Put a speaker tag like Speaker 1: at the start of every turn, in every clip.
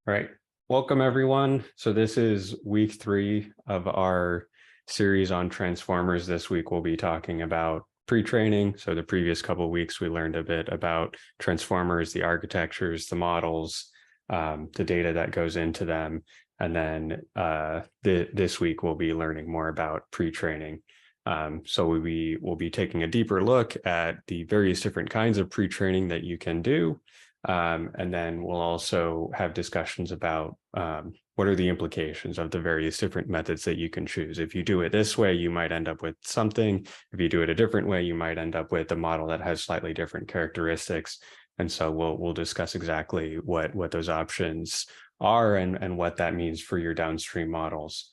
Speaker 1: All right, welcome everyone. So this is week 3 of our series on transformers. This week we'll be talking about pre-training. So the previous couple of weeks we learned a bit about transformers, the architectures, the models, the data that goes into them. And then this week we'll be learning more about pre-training. So we'll be taking a deeper look at the various different kinds of pre-training that you can do. And then we'll also have discussions about what are the implications of the various different methods that you can choose. If you do it this way, you might end up with something. If you do it a different way, you might end up with a model that has slightly different characteristics. And so we'll discuss exactly what those options are and what that means for your downstream models.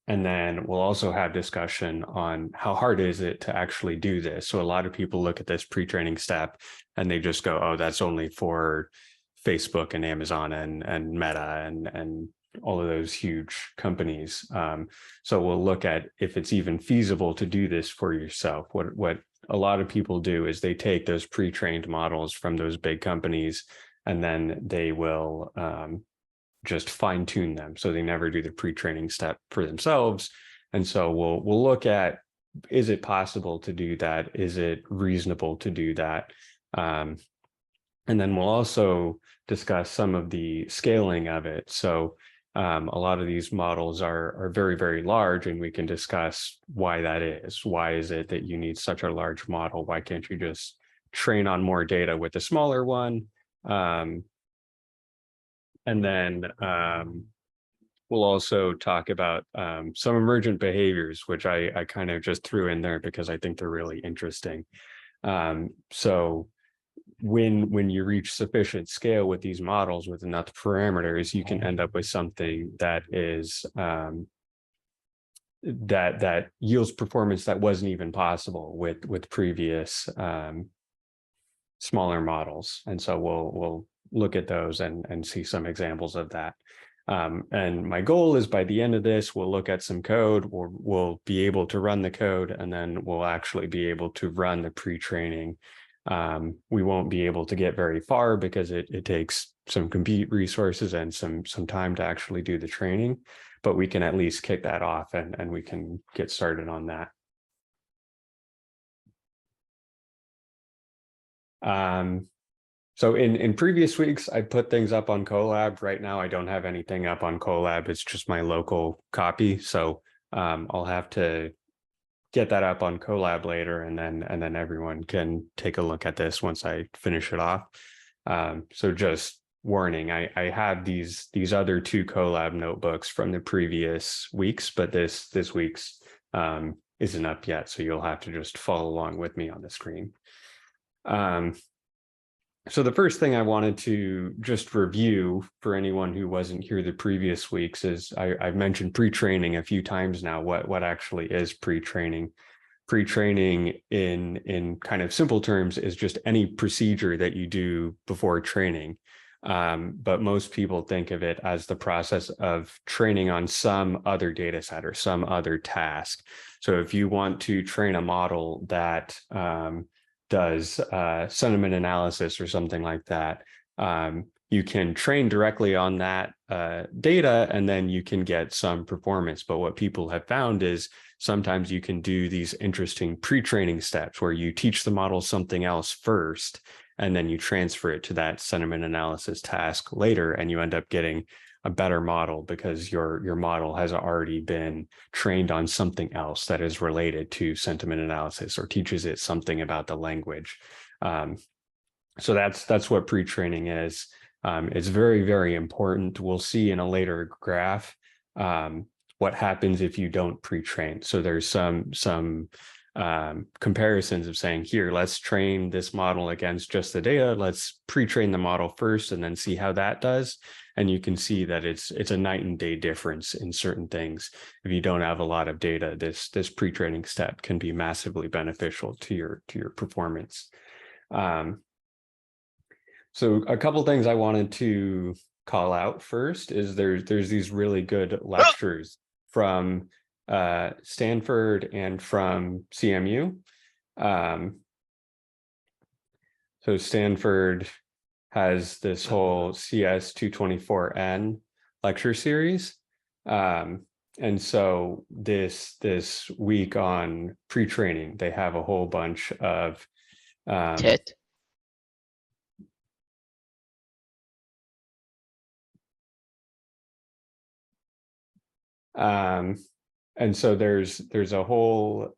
Speaker 1: And then we'll also have discussion on how hard is it to actually do this. So a lot of people look at this pre-training step and they just go, oh, that's only for Facebook and Amazon and Meta and all of those huge companies. So we'll look at if it's even feasible to do this for yourself. What a lot of people do is they take those pre-trained models from those big companies and then they will just fine tune them. So they never do the pre-training step for themselves. And so we'll look at, is it possible to do that? Is it reasonable to do that? And then we'll also discuss some of the scaling of it. So a lot of these models are very, very large, and we can discuss why that is. Why is it that you need such a large model? Why can't you just train on more data with a smaller one? And then we'll also talk about some emergent behaviors, which I kind of just threw in there because I think they're really interesting. So when you reach sufficient scale with these models with enough parameters, you can end up with something that is that yields performance that wasn't even possible with previous smaller models. And so we'll look at those and see some examples of that. And my goal is by the end of this, we'll look at some code, we'll be able to run the code, and then we'll actually be able to run the pre-training. We won't be able to get very far because it takes some compute resources and some time to actually do the training, but we can at least kick that off and we can get started on that. So in previous weeks, I put things up on Colab. Right now, I don't have anything up on Colab. It's just my local copy. So I'll have to get that up on Colab later, and then everyone can take a look at this once I finish it off. So just warning, I have these other 2 Colab notebooks from the previous weeks, but this week's isn't up yet. So you'll have to just follow along with me on the screen. So the first thing I wanted to just review for anyone who wasn't here the previous weeks is I've mentioned pre-training a few times now. What actually is pre-training? Pre-training in kind of simple terms is just any procedure that you do before training. But most people think of it as the process of training on some other data set or some other task. So if you want to train a model that does sentiment analysis or something like that, you can train directly on that data, and then you can get some performance. But what people have found is sometimes you can do these interesting pre-training steps where you teach the model something else first, and then you transfer it to that sentiment analysis task later, and you end up getting a better model because your model has already been trained on something else that is related to sentiment analysis or teaches it something about the language. So that's what pre-training is. It's very, very important. We'll see in a later graph what happens if you don't pre-train. So there's some comparisons of saying, here, let's train this model against just the data. Let's pre-train the model first and then see how that does. And you can see that it's a night and day difference in certain things. If you don't have a lot of data, this pre-training step can be massively beneficial to your performance. So a couple of things I wanted to call out first is there's these really good lectures from Stanford and from CMU. So Stanford has this whole CS 224N lecture series. And so this week on pre-training, they have a whole bunch of
Speaker 2: TIT.
Speaker 1: And so there's a whole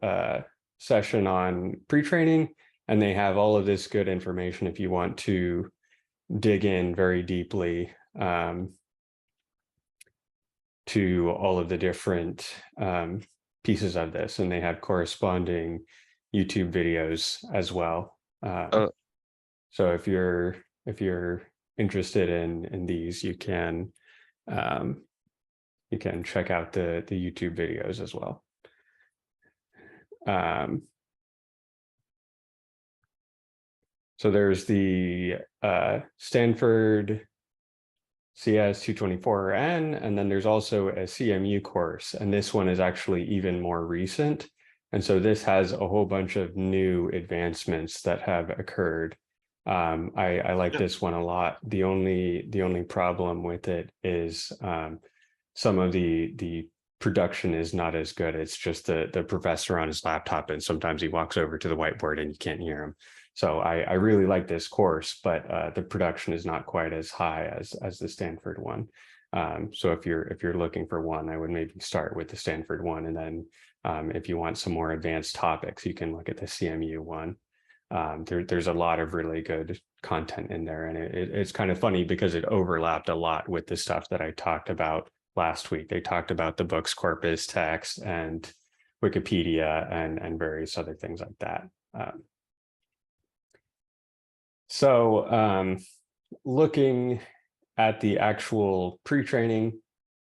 Speaker 1: session on pre-training, and they have all of this good information if you want to dig in very deeply to all of the different pieces of this, and they have corresponding YouTube videos as well. So if you're interested in these, you can check out the YouTube videos as well. So there's the Stanford CS 224N, and then there's also a CMU course, and this one is actually even more recent. And so this has a whole bunch of new advancements that have occurred. I like this one a lot. The only problem with it is some of the production is not as good. It's just the professor on his laptop, and sometimes he walks over to the whiteboard and you can't hear him. So I really like this course, but the production is not quite as high as the Stanford one. So if you're looking for one, I would maybe start with the Stanford one, and then if you want some more advanced topics, you can look at the CMU one. There's a lot of really good content in there, and it's kind of funny because it overlapped a lot with the stuff that I talked about last week. They talked about the book's corpus text and Wikipedia and various other things like that. So looking at the actual pre-training,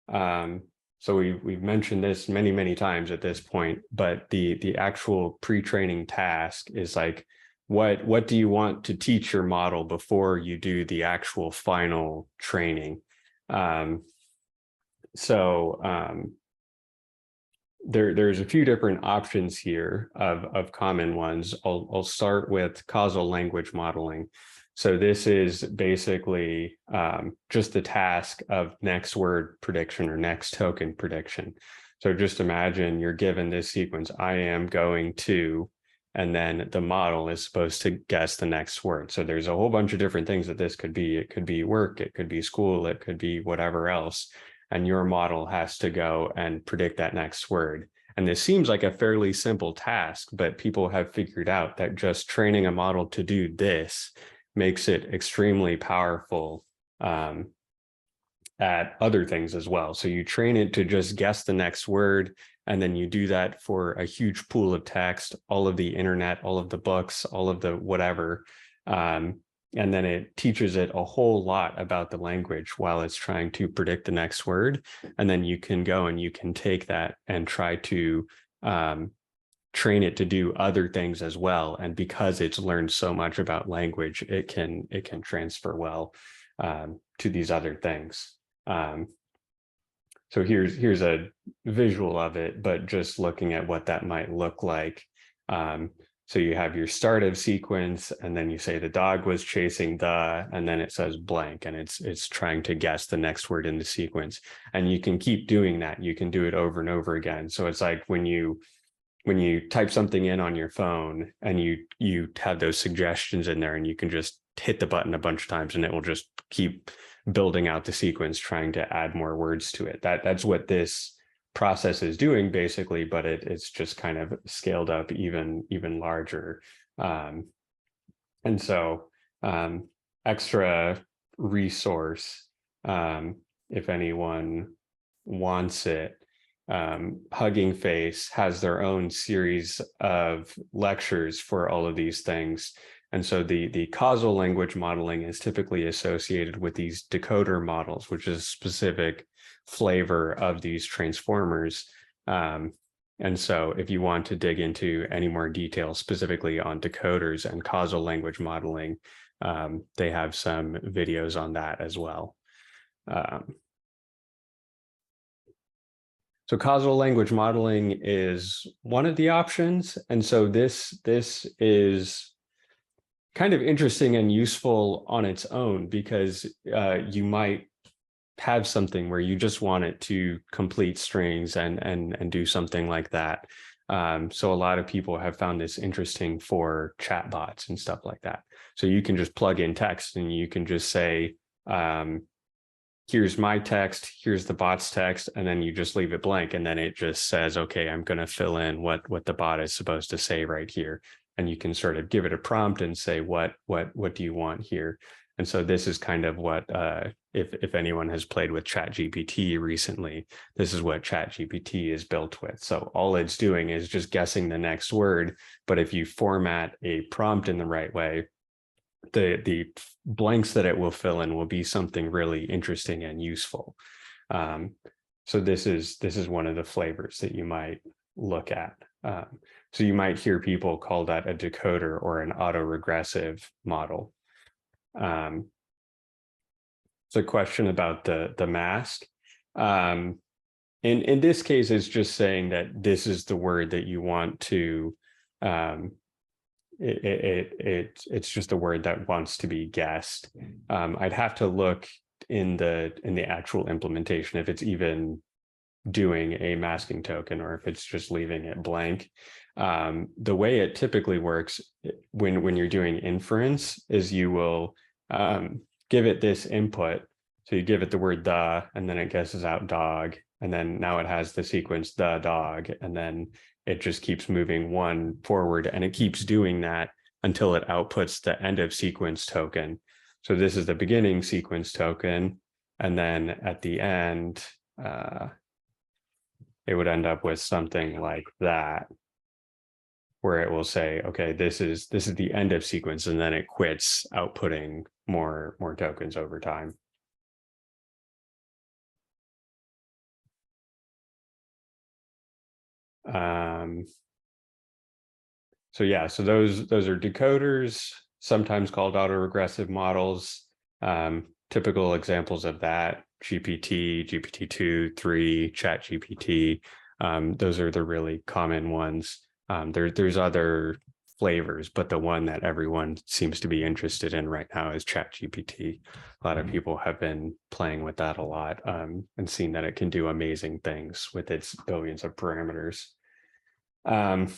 Speaker 1: so we've mentioned this many times at this point, but the actual pre-training task is like, what do you want to teach your model before you do the actual final training? There's a few different options here of common ones. I'll start with causal language modeling. So this is basically just the task of next word prediction or next token prediction. So just imagine you're given this sequence, I am going to, and then the model is supposed to guess the next word. So there's a whole bunch of different things that this could be. It could be work, it could be school, it could be whatever else. And your model has to go and predict that next word. And this seems like a fairly simple task, but people have figured out that just training a model to do this makes it extremely powerful at other things as well. So you train it to just guess the next word, and then you do that for a huge pool of text, all of the internet, all of the books, all of the whatever. And then it teaches it a whole lot about the language while it's trying to predict the next word. And then you can go and you can take that and try to train it to do other things as well. And because it's learned so much about language, it can transfer well to these other things. So here's a visual of it, but just looking at what that might look like. So you have your start of sequence, and then you say the dog was chasing the, and then it says blank, and it's trying to guess the next word in the sequence. And you can keep doing that. You can do it over and over again. So it's like when you type something in on your phone and you have those suggestions in there, and you can just hit the button a bunch of times and it will just keep building out the sequence, trying to add more words to it. That's what this process is doing basically, but it's just kind of scaled up even larger. And so extra resource, if anyone wants it, HuggingFace has their own series of lectures for all of these things. And so the causal language modeling is typically associated with these decoder models, which is a specific flavor of these transformers. And so if you want to dig into any more detail specifically on decoders and causal language modeling, they have some videos on that as well. So causal language modeling is one of the options. And so this is kind of interesting and useful on its own, because you might have something where you just want it to complete strings and do something like that. So a lot of people have found this interesting for chatbots and stuff like that. So you can just plug in text and you can just say, here's my text, here's the bot's text, and then you just leave it blank. And then it just says, okay, I'm going to fill in what the bot is supposed to say right here. And you can sort of give it a prompt and say, what do you want here? And so this is kind of what, if anyone has played with ChatGPT recently, this is what ChatGPT is built with. So all it's doing is just guessing the next word. But if you format a prompt in the right way, the blanks that it will fill in will be something really interesting and useful. So this is one of the flavors that you might look at. So you might hear people call that a decoder or an autoregressive model. So a question about the mask. In this case, it's just saying that this is the word that you want to, it's just a word that wants to be guessed. I'd have to look in the actual implementation if it's even doing a masking token or if it's just leaving it blank. The way it typically works when you're doing inference is you will give it this input. So you give it the word the, and then it guesses out dog. And then now it has the sequence, the dog, and then it just keeps moving one forward, and it keeps doing that until it outputs the end of sequence token. So this is the beginning sequence token. And then at the end, it would end up with something like that, where it will say, okay, this is the end of sequence, and then it quits outputting more tokens over time. So yeah, so those are decoders, sometimes called autoregressive models. Typical examples of that: GPT, GPT-2, 3, ChatGPT. Those are the really common ones. There's other flavors, but the one that everyone seems to be interested in right now is ChatGPT. A lot of people have been playing with that a lot, and seen that it can do amazing things with its billions of parameters. And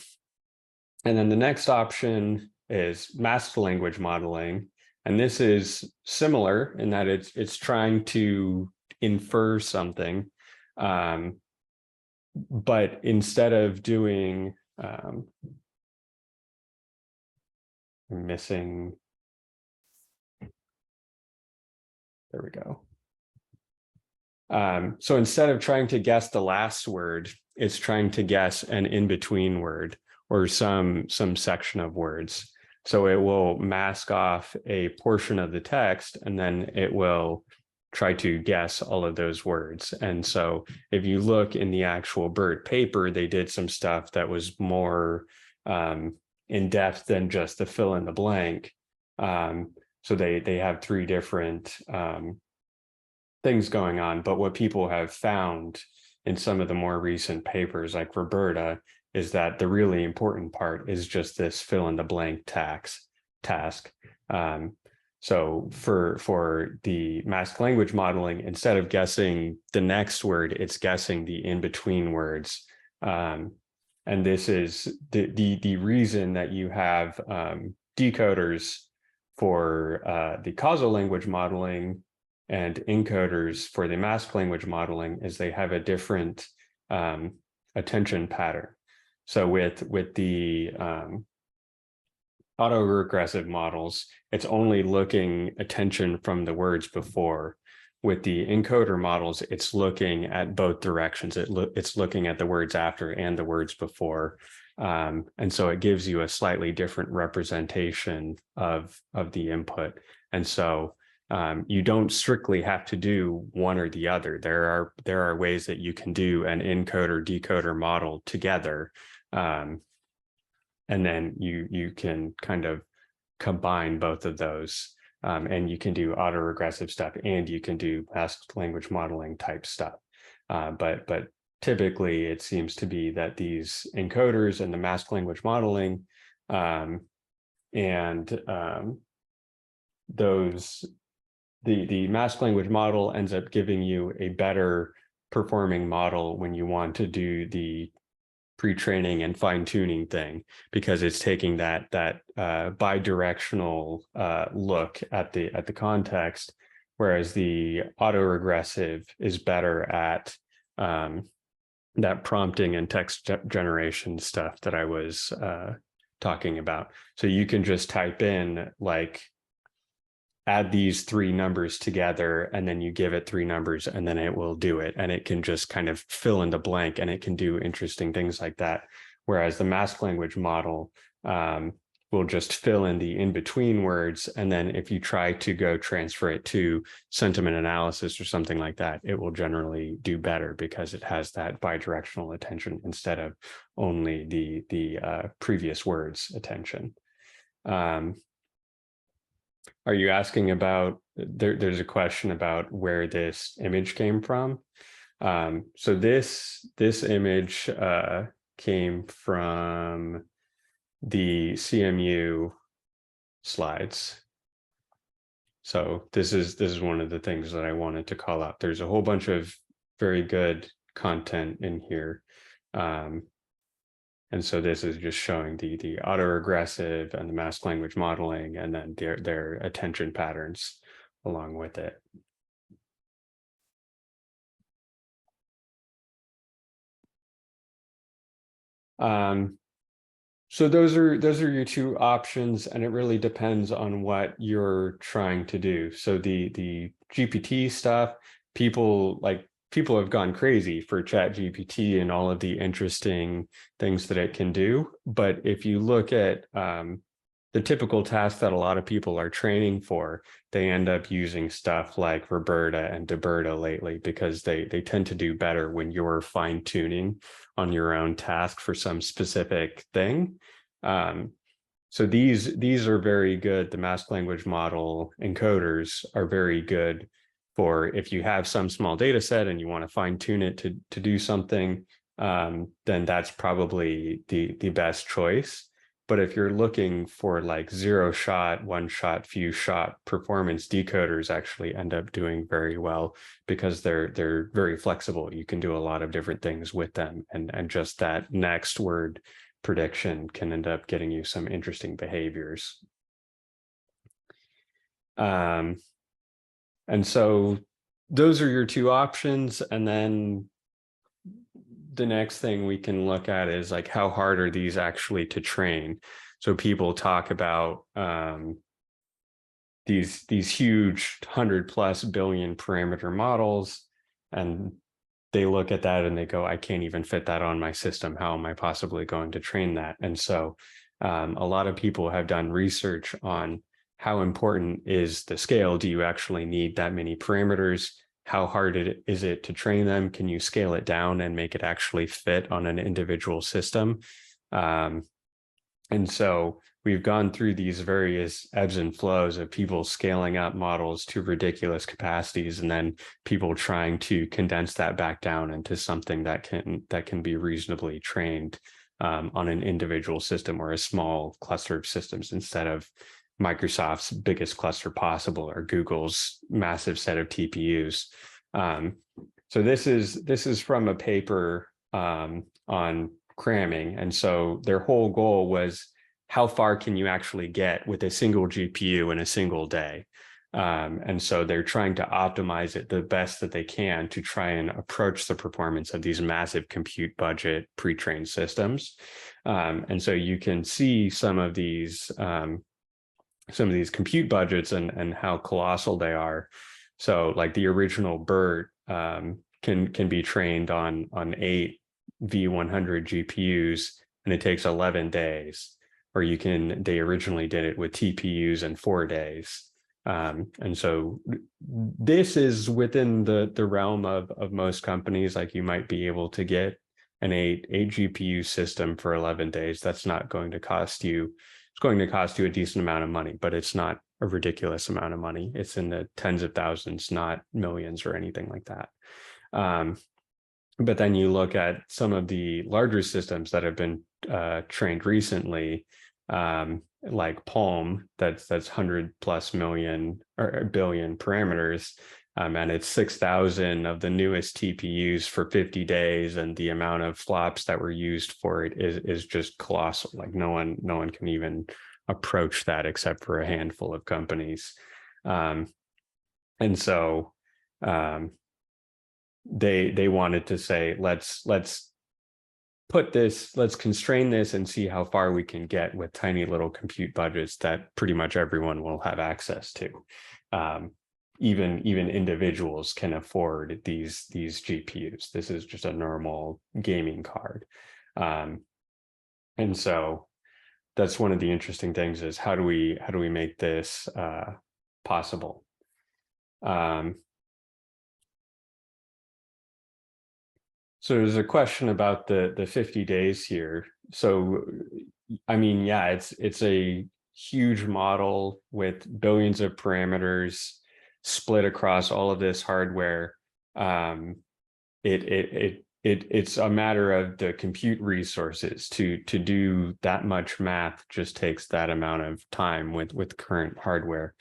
Speaker 1: then the next option is masked language modeling. And this is similar in that it's trying to infer something. But instead of doing, I'm missing, there we go. So instead of trying to guess the last word, it's trying to guess an in-between word or some section of words. So it will mask off a portion of the text, and then it will try to guess all of those words. And so if you look in the actual BERT paper, they did some stuff that was more in depth than just the fill in the blank. So they have 3 different things going on. But what people have found in some of the more recent papers, like Roberta, is that the really important part is just this fill in the blank task. So for the masked language modeling, instead of guessing the next word, it's guessing the in-between words. And this is the reason that you have decoders for the causal language modeling and encoders for the masked language modeling is they have a different attention pattern. So with the autoregressive models, it's only looking attention from the words before. With the encoder models, it's looking at both directions. It's looking at the words after and the words before. And so it gives you a slightly different representation of the input. And so you don't strictly have to do one or the other. There are ways that you can do an encoder decoder model together. And then you can kind of combine both of those, and you can do autoregressive stuff and you can do masked language modeling type stuff. But typically it seems to be that these encoders and the masked language modeling and the mask language model ends up giving you a better performing model when you want to do the pre-training and fine-tuning thing, because it's taking that bi-directional look at the context, whereas the autoregressive is better at that prompting and text generation stuff that I was talking about. So you can just type in like, add these three numbers together, and then you give it three numbers, and then it will do it. And it can just kind of fill in the blank, and it can do interesting things like that. Whereas the mask language model will just fill in the in-between words. And then if you try to go transfer it to sentiment analysis or something like that, it will generally do better because it has that bidirectional attention instead of only the previous words attention. Are you asking about, there's a question about where this image came from? So this image came from the CMU slides. So this is one of the things that I wanted to call out. There's a whole bunch of very good content in here. And so this is just showing the autoregressive and the mask language modeling, and then their attention patterns along with it. So those are your two options, and it really depends on what you're trying to do. So the GPT stuff, people have gone crazy for ChatGPT and all of the interesting things that it can do. But if you look at the typical tasks that a lot of people are training for, they end up using stuff like Roberta and Deberta lately, because they tend to do better when you're fine tuning on your own task for some specific thing. So these are very good. The mask language model encoders are very good for if you have some small data set and you want to fine tune it to do something, then that's probably the best choice. But if you're looking for like 0-shot, 1-shot, few shot performance, decoders actually end up doing very well because they're very flexible. You can do a lot of different things with them, and just that next word prediction can end up getting you some interesting behaviors. And so those are your two options. And then the next thing we can look at is like, how hard are these actually to train? So people talk about these huge 100+ billion parameter models, and they look at that and they go, I can't even fit that on my system. How am I possibly going to train that? And so a lot of people have done research on how important is the scale. Do you actually need that many parameters? How hard is it to train them? Can you scale it down and make it actually fit on an individual system? And so we've gone through these various ebbs and flows of people scaling up models to ridiculous capacities, and then people trying to condense that back down into something that can be reasonably trained on an individual system or a small cluster of systems, instead of Microsoft's biggest cluster possible or Google's massive set of TPUs. So this is from a paper on cramming. And so their whole goal was, how far can you actually get with a single GPU in a single day? And so they're trying to optimize it the best that they can to try and approach the performance of these massive compute budget pre-trained systems. And so you can see some of these compute budgets and how colossal they are. So like the original BERT can be trained on 8 V100 GPUs, and it takes 11 days. Or they originally did it with TPUs in 4 days. And so this is within the realm of most companies. Like, you might be able to get an 8 GPU system for 11 days. That's not going to cost you. It's going to cost you a decent amount of money, but it's not a ridiculous amount of money. It's in the tens of thousands, not millions or anything like that. But then you look at some of the larger systems that have been trained recently, like Palm, that's 100+ million or billion parameters. And it's 6,000 of the newest TPUs for 50 days, and the amount of flops that were used for it is just colossal. Like no one can even approach that except for a handful of companies. And so they wanted to say, let's constrain this and see how far we can get with tiny little compute budgets that pretty much everyone will have access to. Even individuals can afford these GPUs. This is just a normal gaming card. And so that's one of the interesting things, is how do we make this possible? So there's a question about the 50 days here. So, I mean, yeah, it's a huge model with billions of parameters split across all of this hardware. It's a matter of the compute resources to do that much math. Just takes that amount of time with current hardware.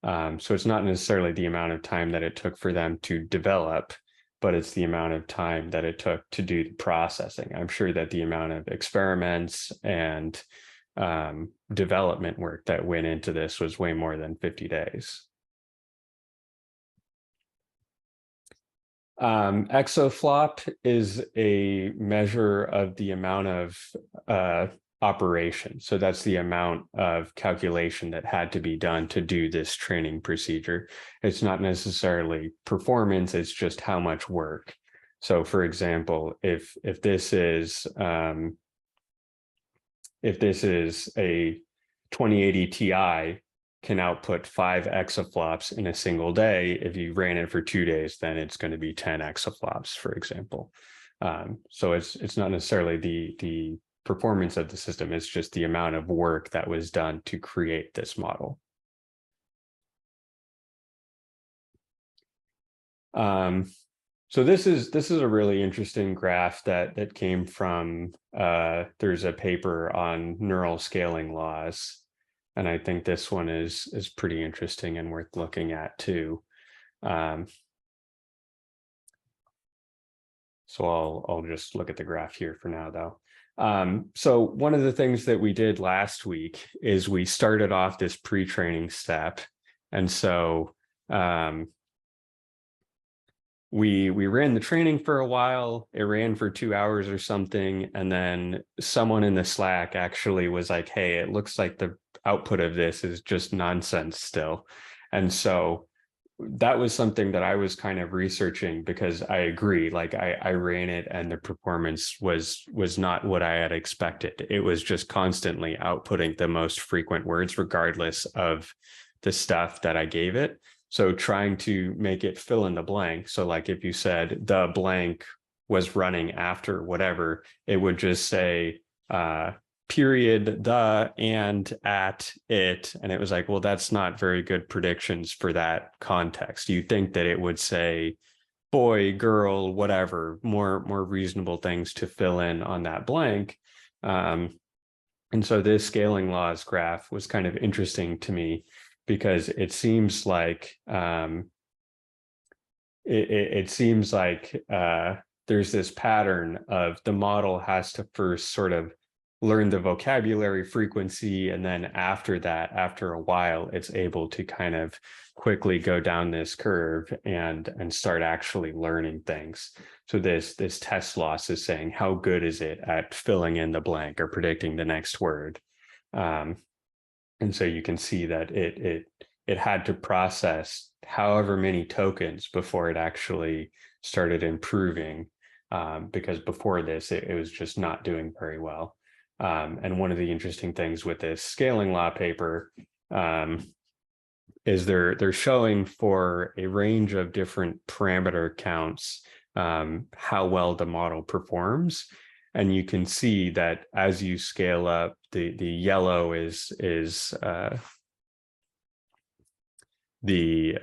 Speaker 1: So it's not necessarily the amount of time that it took for them to develop, but it's the amount of time that it took to do the processing. I'm sure that the amount of experiments and development work that went into this was way more than 50 days. Exaflop is a measure of the amount of operation. So that's the amount of calculation that had to be done to do this training procedure. It's not necessarily performance, it's just how much work. So for example, if this is a 2080 Ti, can output 5 exaflops in a single day. If you ran it for 2 days, then it's going to be 10 exaflops, for example. So it's not necessarily the performance of the system, it's just the amount of work that was done to create this model. So this is a really interesting graph that came from, there's a paper on neural scaling laws. And I think this one is pretty interesting and worth looking at too. So I'll just look at the graph here for now, though. So one of the things that we did last week is we started off this pre-training step. And so we ran the training for a while. It ran for 2 hours or something. And then someone in the Slack actually was like, hey, it looks like the output of this is just nonsense still. And so that was something that I was kind of researching, because I agree, like I ran it and the performance was not what I had expected. It was just constantly outputting the most frequent words regardless of the stuff that I gave it. So trying to make it fill in the blank. So like if you said the blank was running after whatever, it would just say period, the, and, at, it. And it was like, well, that's not very good predictions for that context. You think that it would say boy, girl, whatever, more reasonable things to fill in on that blank. And so this scaling laws graph was kind of interesting to me, because it seems like there's this pattern of the model has to first sort of learn the vocabulary frequency, and then after that, after a while, it's able to kind of quickly go down this curve and start actually learning things. So this test loss is saying, how good is it at filling in the blank or predicting the next word? And so you can see that it had to process however many tokens before it actually started improving, because before this, it was just not doing very well. And one of the interesting things with this scaling law paper is they're showing for a range of different parameter counts how well the model performs. And you can see that as you scale up, the yellow is the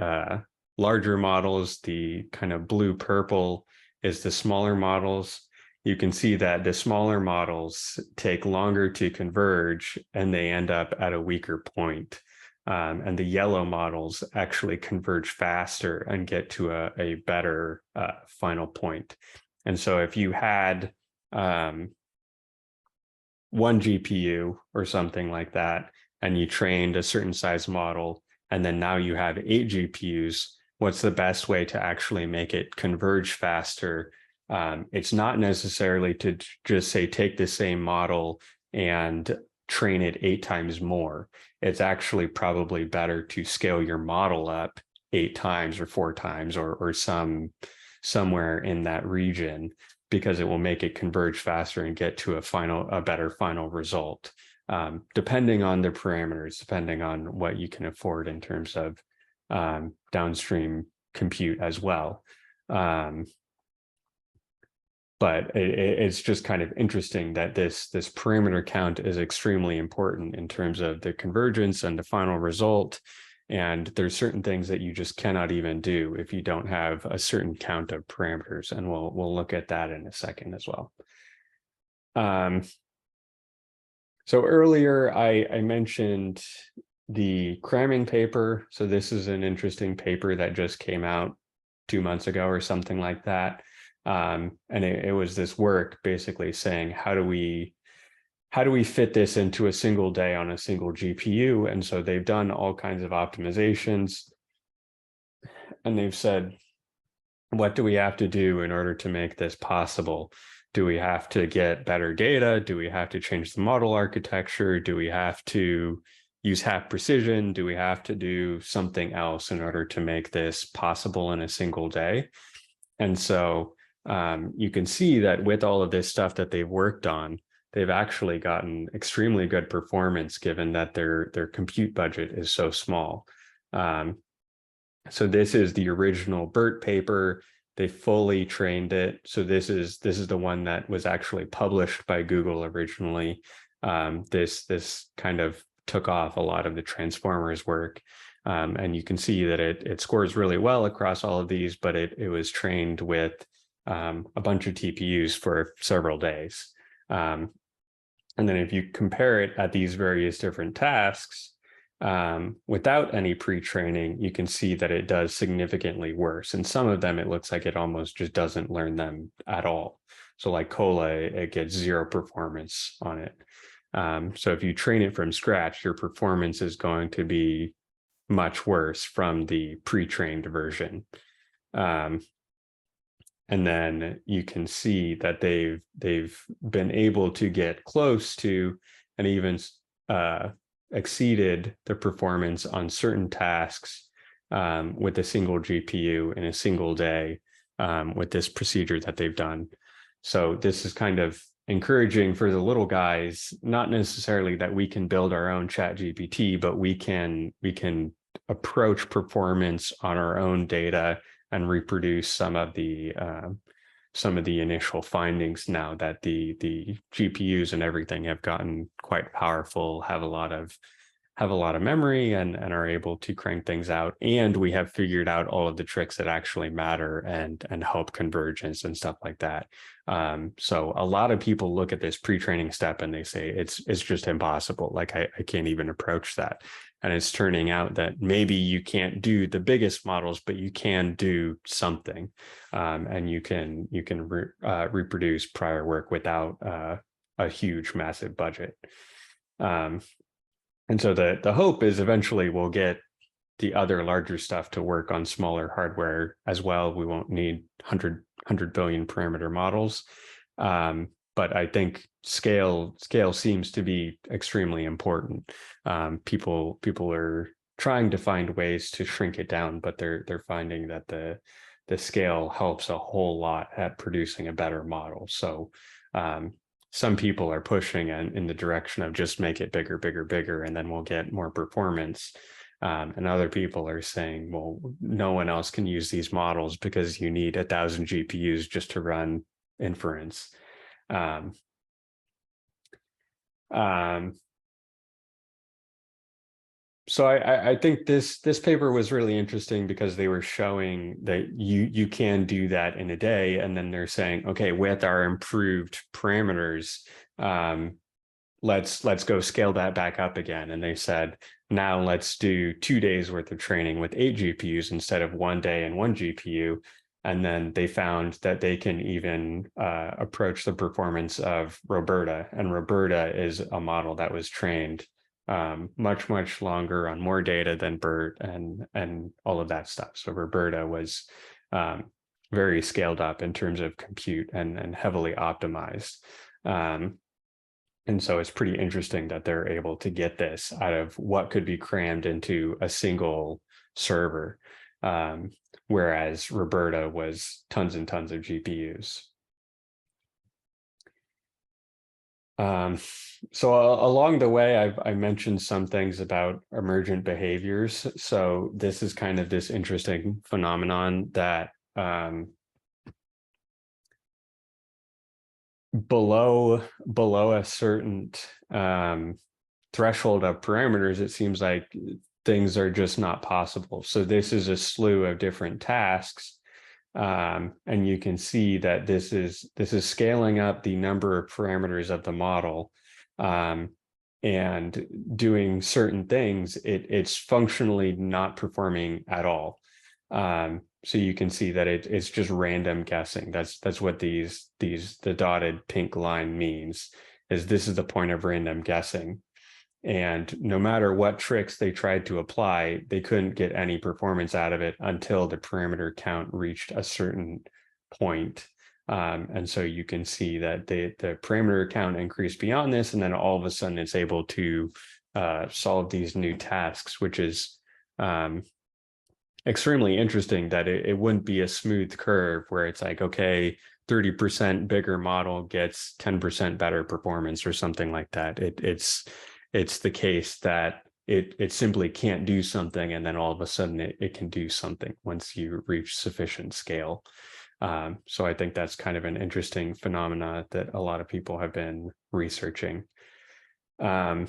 Speaker 1: larger models, the kind of blue purple is the smaller models, you can see that the smaller models take longer to converge and they end up at a weaker point. And the yellow models actually converge faster and get to a better final point. And so if you had one GPU or something like that, and you trained a certain size model, and then now you have 8 GPUs, what's the best way to actually make it converge faster? It's not necessarily to just say, take the same model and train it 8 times more. It's actually probably better to scale your model up 8 times or 4 times or somewhere in that region, because it will make it converge faster and get to a better final result, depending on the parameters, depending on what you can afford in terms of downstream compute as well. But it's just kind of interesting that this parameter count is extremely important in terms of the convergence and the final result. And there's certain things that you just cannot even do if you don't have a certain count of parameters. And we'll look at that in a second as well. So earlier I mentioned the cramming paper. So this is an interesting paper that just came out 2 months ago or something like that. And it was this work basically saying, how do we fit this into a single day on a single GPU? And so they've done all kinds of optimizations, and they've said, what do we have to do in order to make this possible? Do we have to get better data? Do we have to change the model architecture? Do we have to use half precision? Do we have to do something else in order to make this possible in a single day? And so you can see that with all of this stuff that they've worked on, they've actually gotten extremely good performance, given that their compute budget is so small. So this is the original BERT paper. They fully trained it. So this is the one that was actually published by Google originally. This kind of took off a lot of the transformers work. And you can see that it scores really well across all of these, but it was trained with a bunch of TPUs for several days. And then if you compare it at these various different tasks, without any pre-training, you can see that it does significantly worse. And some of them, it looks like it almost just doesn't learn them at all. So like Cola, it gets 0 performance on it. So if you train it from scratch, your performance is going to be much worse from the pre-trained version. And then you can see that they've been able to get close to and even exceeded the performance on certain tasks with a single GPU in a single day with this procedure that they've done. So this is kind of encouraging for the little guys, not necessarily that we can build our own ChatGPT, but we can approach performance on our own data and reproduce some of the initial findings now that the GPUs and everything have gotten quite powerful, have a lot of memory, and are able to crank things out. And we have figured out all of the tricks that actually matter and help convergence and stuff like that. So a lot of people look at this pre-training step and they say it's just impossible. Like I can't even approach that. And it's turning out that maybe you can't do the biggest models, but you can do something, and you can reproduce prior work without a huge, massive budget. And so the hope is eventually we'll get the other larger stuff to work on smaller hardware as well. We won't need 100 billion parameter models. But I think scale seems to be extremely important. People are trying to find ways to shrink it down, but they're finding that the scale helps a whole lot at producing a better model. So some people are pushing in the direction of just make it bigger, bigger, bigger, and then we'll get more performance. And other people are saying, well, no one else can use these models because you need 1,000 GPUs just to run inference. So I think this paper was really interesting because they were showing that you can do that in a day, and then they're saying, okay, with our improved parameters, let's go scale that back up again. And they said, now let's do 2 days worth of training with 8 GPUs instead of 1 day and 1 GPU. And then they found that they can even approach the performance of Roberta. And Roberta is a model that was trained much longer on more data than BERT and all of that stuff. So Roberta was very scaled up in terms of compute and heavily optimized. And so it's pretty interesting that they're able to get this out of what could be crammed into a single server, whereas Roberta was tons and tons of GPUs. So along the way, I mentioned some things about emergent behaviors. So this is kind of this interesting phenomenon that below a certain threshold of parameters, it seems like things are just not possible. So this is a slew of different tasks. And you can see that this is scaling up the number of parameters of the model, and doing certain things. It's functionally not performing at all. So you can see that it's just random guessing. That's what the dotted pink line means, is this is the point of random guessing. And no matter what tricks they tried to apply, they couldn't get any performance out of it until the parameter count reached a certain point. And so you can see that the parameter count increased beyond this, and then all of a sudden it's able to solve these new tasks, which is extremely interesting, that it wouldn't be a smooth curve where it's like, okay, 30% bigger model gets 10% better performance or something like that. It's the case that it simply can't do something, and then all of a sudden it can do something once you reach sufficient scale. So I think that's kind of an interesting phenomena that a lot of people have been researching. So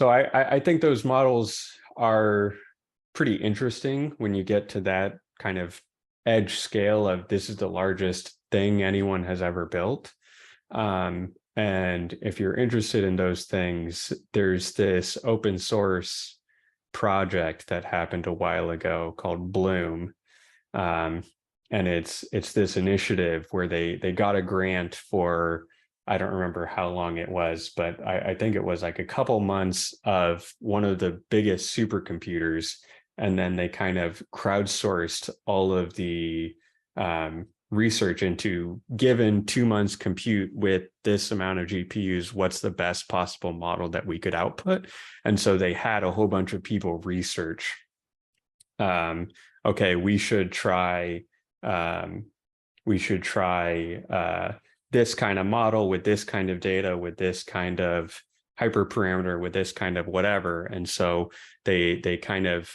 Speaker 1: I think those models are pretty interesting when you get to that kind of edge scale of this is the largest thing anyone has ever built. And if you're interested in those things, there's this open source project that happened a while ago called Bloom. And it's this initiative where they got a grant for, I don't remember how long it was, but I think it was like a couple months of one of the biggest supercomputers. And then they kind of crowdsourced all of the research into, given 2 months compute with this amount of GPUs, what's the best possible model that we could output? And so they had a whole bunch of people research, okay, we should try this kind of model with this kind of data, with this kind of hyperparameter, with this kind of whatever. And so they kind of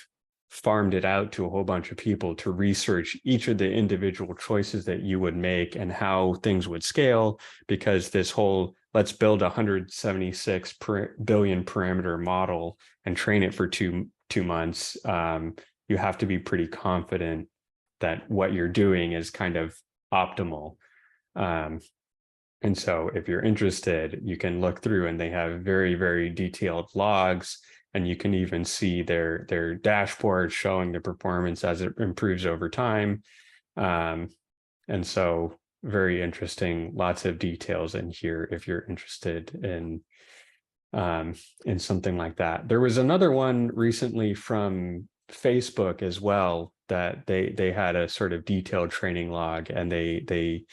Speaker 1: farmed it out to a whole bunch of people to research each of the individual choices that you would make and how things would scale, because this whole, let's build 176 billion parameter model and train it for two months. You have to be pretty confident that what you're doing is kind of optimal. And so if you're interested, you can look through, and they have very detailed logs, and you can even see their dashboard showing the performance as it improves over time. And so very interesting, lots of details in here if you're interested in something like that. There was another one recently from Facebook as well, that they had a sort of detailed training log, and they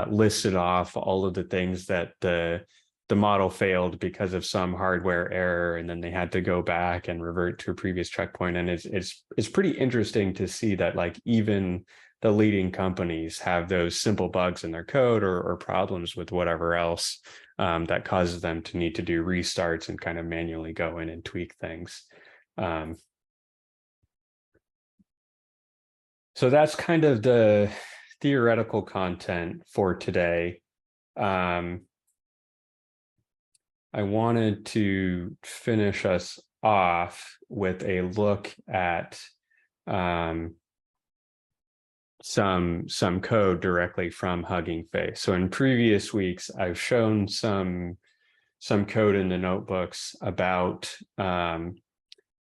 Speaker 1: listed off all of the things that the model failed because of some hardware error, and then they had to go back and revert to a previous checkpoint. And it's pretty interesting to see that, like, even the leading companies have those simple bugs in their code or problems with whatever else that causes them to need to do restarts and kind of manually go in and tweak things. So that's kind of the theoretical content for today. I wanted to finish us off with a look at some code directly from HuggingFace. So in previous weeks, I've shown some code in the notebooks about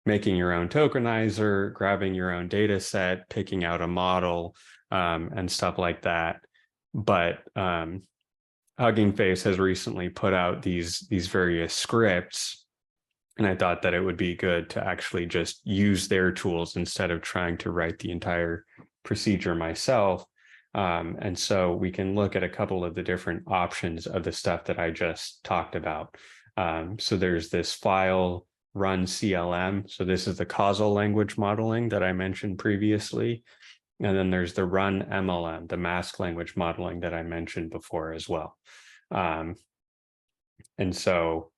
Speaker 1: making your own tokenizer, grabbing your own data set, picking out a model, and stuff like that. But HuggingFace has recently put out these various scripts, and I thought that it would be good to actually just use their tools instead of trying to write the entire procedure myself. And so we can look at a couple of the different options of the stuff that I just talked about. So there's this file run CLM. So this is the causal language modeling that I mentioned previously. And then there's the run MLM, the mask language modeling that I mentioned before as well. And so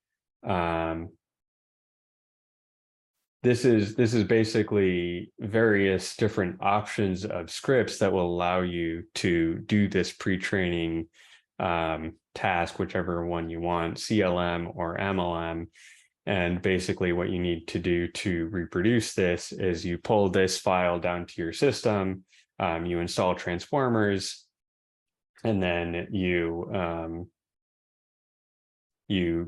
Speaker 1: this is basically various different options of scripts that will allow you to do this pre-training task, whichever one you want, CLM or MLM. And basically what you need to do to reproduce this is you pull this file down to your system, you install transformers, and then you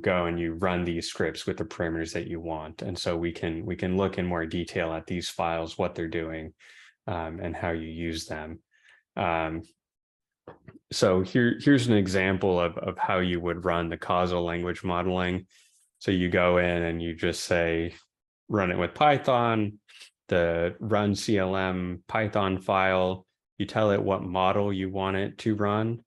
Speaker 1: go and you run these scripts with the parameters that you want. And so we can look in more detail at these files, what they're doing, and how you use them. So here's an example of how you would run the causal language modeling. So you go in and you just say, run it with Python, the run CLM Python file, you tell it what model you want it to run.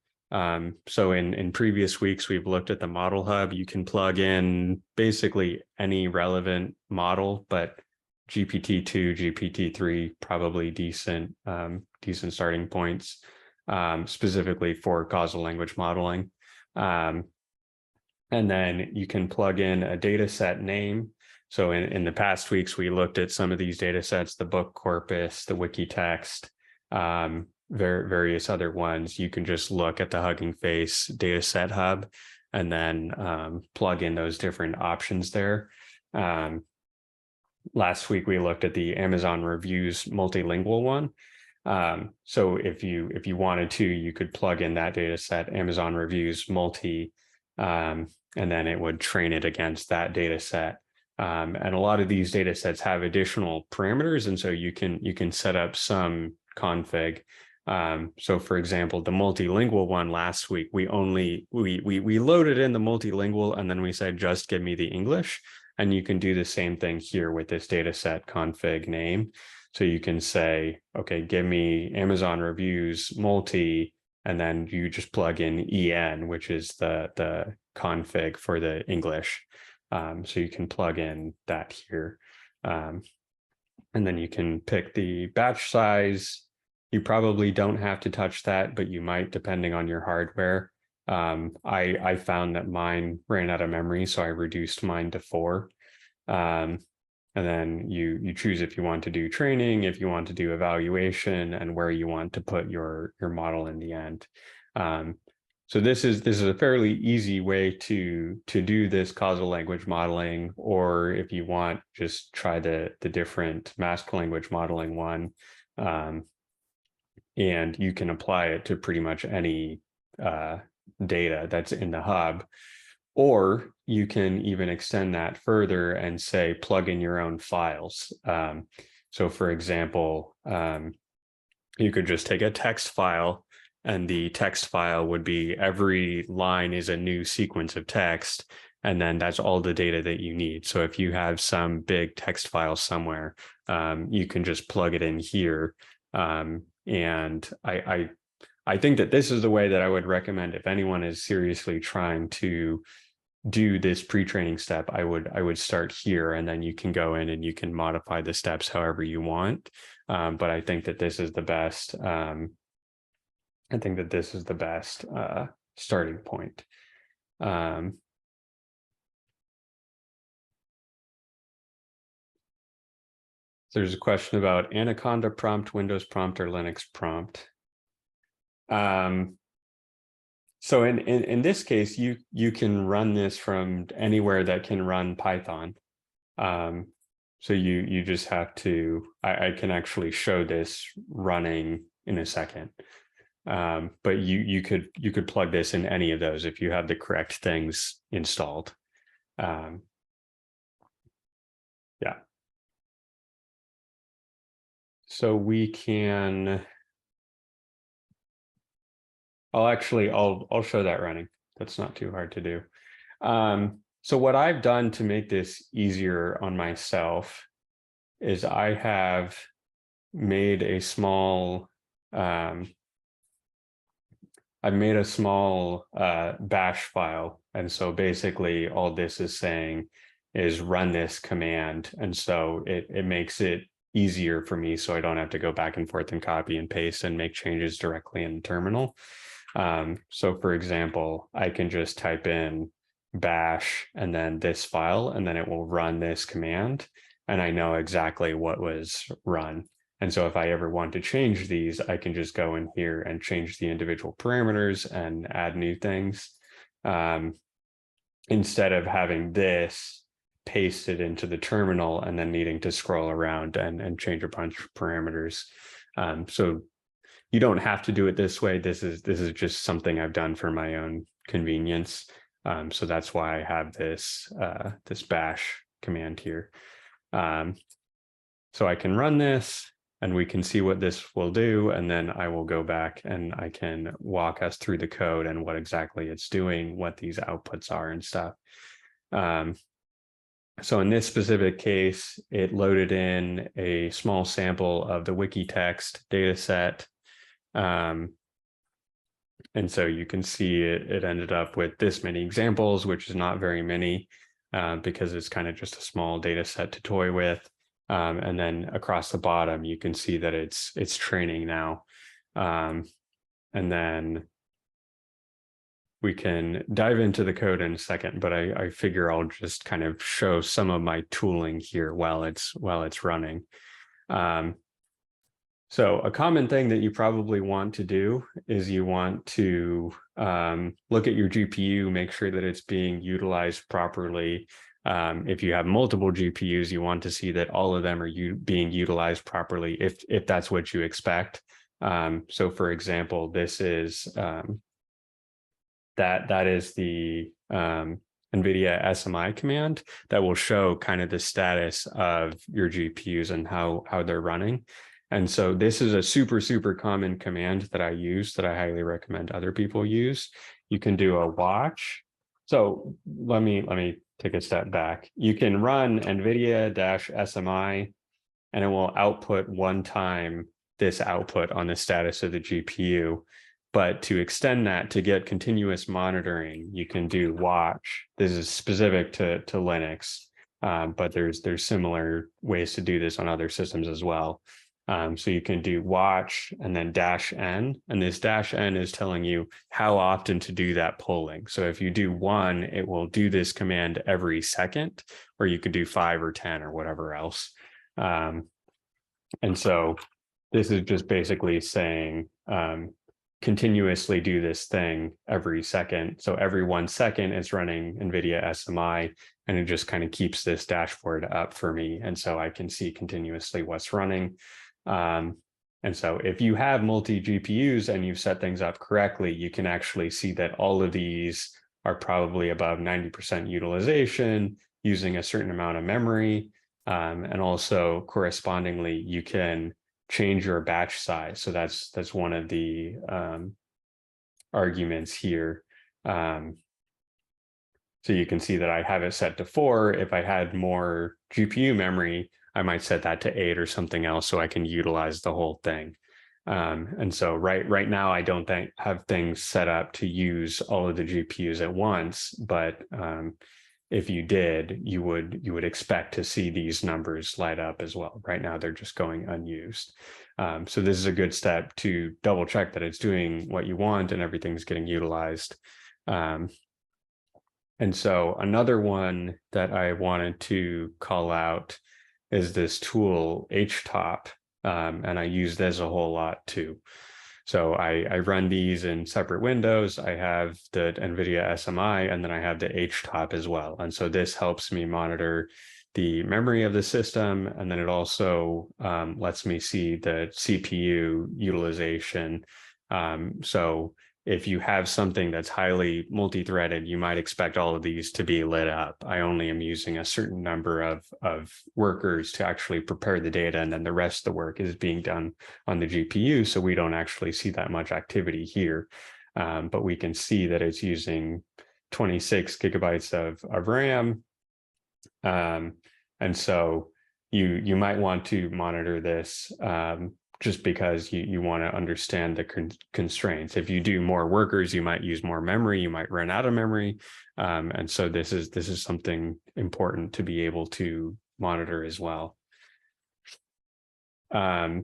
Speaker 1: So in previous weeks, we've looked at the model hub. You can plug in basically any relevant model, but GPT-2, GPT-3, probably decent starting points, specifically for causal language modeling. And then you can plug in a data set name. So in the past weeks, we looked at some of these data sets, the book corpus, the wiki text, various other ones. You can just look at the HuggingFace data set hub and then plug in those different options there. Last week, we looked at the Amazon reviews multilingual one. So if you wanted to, you could plug in that data set, Amazon reviews multi, and then it would train it against that data set. And a lot of these data sets have additional parameters, and so you can set up some config. So for example, the multilingual one last week, we loaded in the multilingual and then we said, just give me the English. And you can do the same thing here with this data set config name. So you can say, okay, give me Amazon reviews multi, and then you just plug in EN, which is the config for the English. So you can plug in that here. And then you can pick the batch size. You probably don't have to touch that, but you might depending on your hardware. I found that mine ran out of memory, so I reduced mine to 4. And then you choose if you want to do training, if you want to do evaluation, and where you want to put your model in the end. So this is a fairly easy way to do this causal language modeling, or if you want, just try the different mask language modeling one, and you can apply it to pretty much any data that's in the hub. Or you can even extend that further and say, plug in your own files. So for example, you could just take a text file, and the text file would be every line is a new sequence of text, and then that's all the data that you need. So if you have some big text file somewhere, you can just plug it in here. And I think that this is the way that I would recommend if anyone is seriously trying to do this pre-training step. I would start here, and then you can go in and you can modify the steps however you want. But I think that this is the best. I think that this is the best starting point. There's a question about Anaconda prompt, Windows prompt, or Linux prompt. So in this case, you can run this from anywhere that can run Python. So you just have to, I can actually show this running in a second. But you could plug this in any of those if you have the correct things installed. Yeah. So we can, I'll show that running. That's not too hard to do. So what I've done to make this easier on myself is I have made a small, I've made a small bash file. And so basically all this is saying is run this command. And so it makes it easier for me so I don't have to go back and forth and copy and paste and make changes directly in the terminal. So for example, I can just type in bash and then this file, and then it will run this command. And I know exactly what was run. And so if I ever want to change these, I can just go in here and change the individual parameters and add new things. Instead of having this pasted into the terminal and then needing to scroll around and change a bunch of parameters. So you don't have to do it this way. This is just something I've done for my own convenience. So that's why I have this this bash command here. So I can run this and we can see what this will do. And then I will go back and I can walk us through the code and what exactly it's doing, what these outputs are and stuff. So in this specific case, it loaded in a small sample of the wiki text data set. And so you can see it ended up with this many examples, which is not very many because it's kind of just a small data set to toy with. And then across the bottom, you can see that it's training now. And then we can dive into the code in a second, but I figure I'll just kind of show some of my tooling here while it's running. So a common thing that you probably want to do is you want to look at your GPU, make sure that it's being utilized properly. If you have multiple GPUs, you want to see that all of them are being utilized properly if that's what you expect. So for example, this is that is the NVIDIA SMI command that will show kind of the status of your GPUs and how they're running. And so this is a super common command that I use that I highly recommend other people use. You can do a watch. So let me take a step back. You can run NVIDIA-SMI and it will output one time this output on the status of the GPU. But to extend that to get continuous monitoring, you can do watch. This is specific to Linux, but there's similar ways to do this on other systems as well. So you can do watch and then -n, and this -n is telling you how often to do that polling. So if you do 1, it will do this command every second, or you could do 5 or 10 or whatever else. And so this is just basically saying continuously do this thing every second. So every 1 second it's running NVIDIA SMI, and it just kind of keeps this dashboard up for me. And so I can see continuously what's running. And so if you have multi GPUs and you've set things up correctly, you can actually see that all of these are probably above 90% utilization using a certain amount of memory. And also correspondingly, you can change your batch size. So that's one of the arguments here. So you can see that I have it set to 4. If I had more GPU memory, I might set that to 8 or something else so I can utilize the whole thing. And so right now, I don't have things set up to use all of the GPUs at once, but if you did, you would expect to see these numbers light up as well. Right now, they're just going unused. So this is a good step to double check that it's doing what you want and everything's getting utilized. And so another one that I wanted to call out is this tool HTOP, and I use this a whole lot too. So I run these in separate windows. I have the NVIDIA SMI, and then I have the HTOP as well. And so this helps me monitor the memory of the system. And then it also lets me see the CPU utilization. So if you have something that's highly multi-threaded, you might expect all of these to be lit up. I only am using a certain number of workers to actually prepare the data, and then the rest of the work is being done on the GPU, so we don't actually see that much activity here. But we can see that it's using 26 gigabytes of RAM. And so you might want to monitor this just because you want to understand the constraints. If you do more workers, you might use more memory, you might run out of memory. And so this is something important to be able to monitor as well. The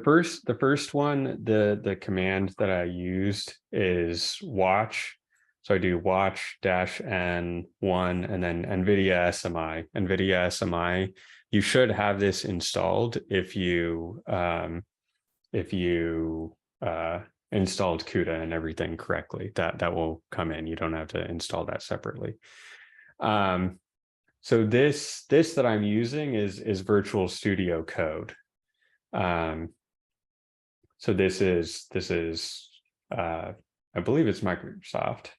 Speaker 1: first one, the command that I used is watch. So I do watch -n1 and then NVIDIA SMI. NVIDIA SMI, you should have this installed if you installed CUDA and everything correctly. That will come in. You don't have to install that separately. So this that I'm using is Virtual Studio Code. So this is I believe it's Microsoft.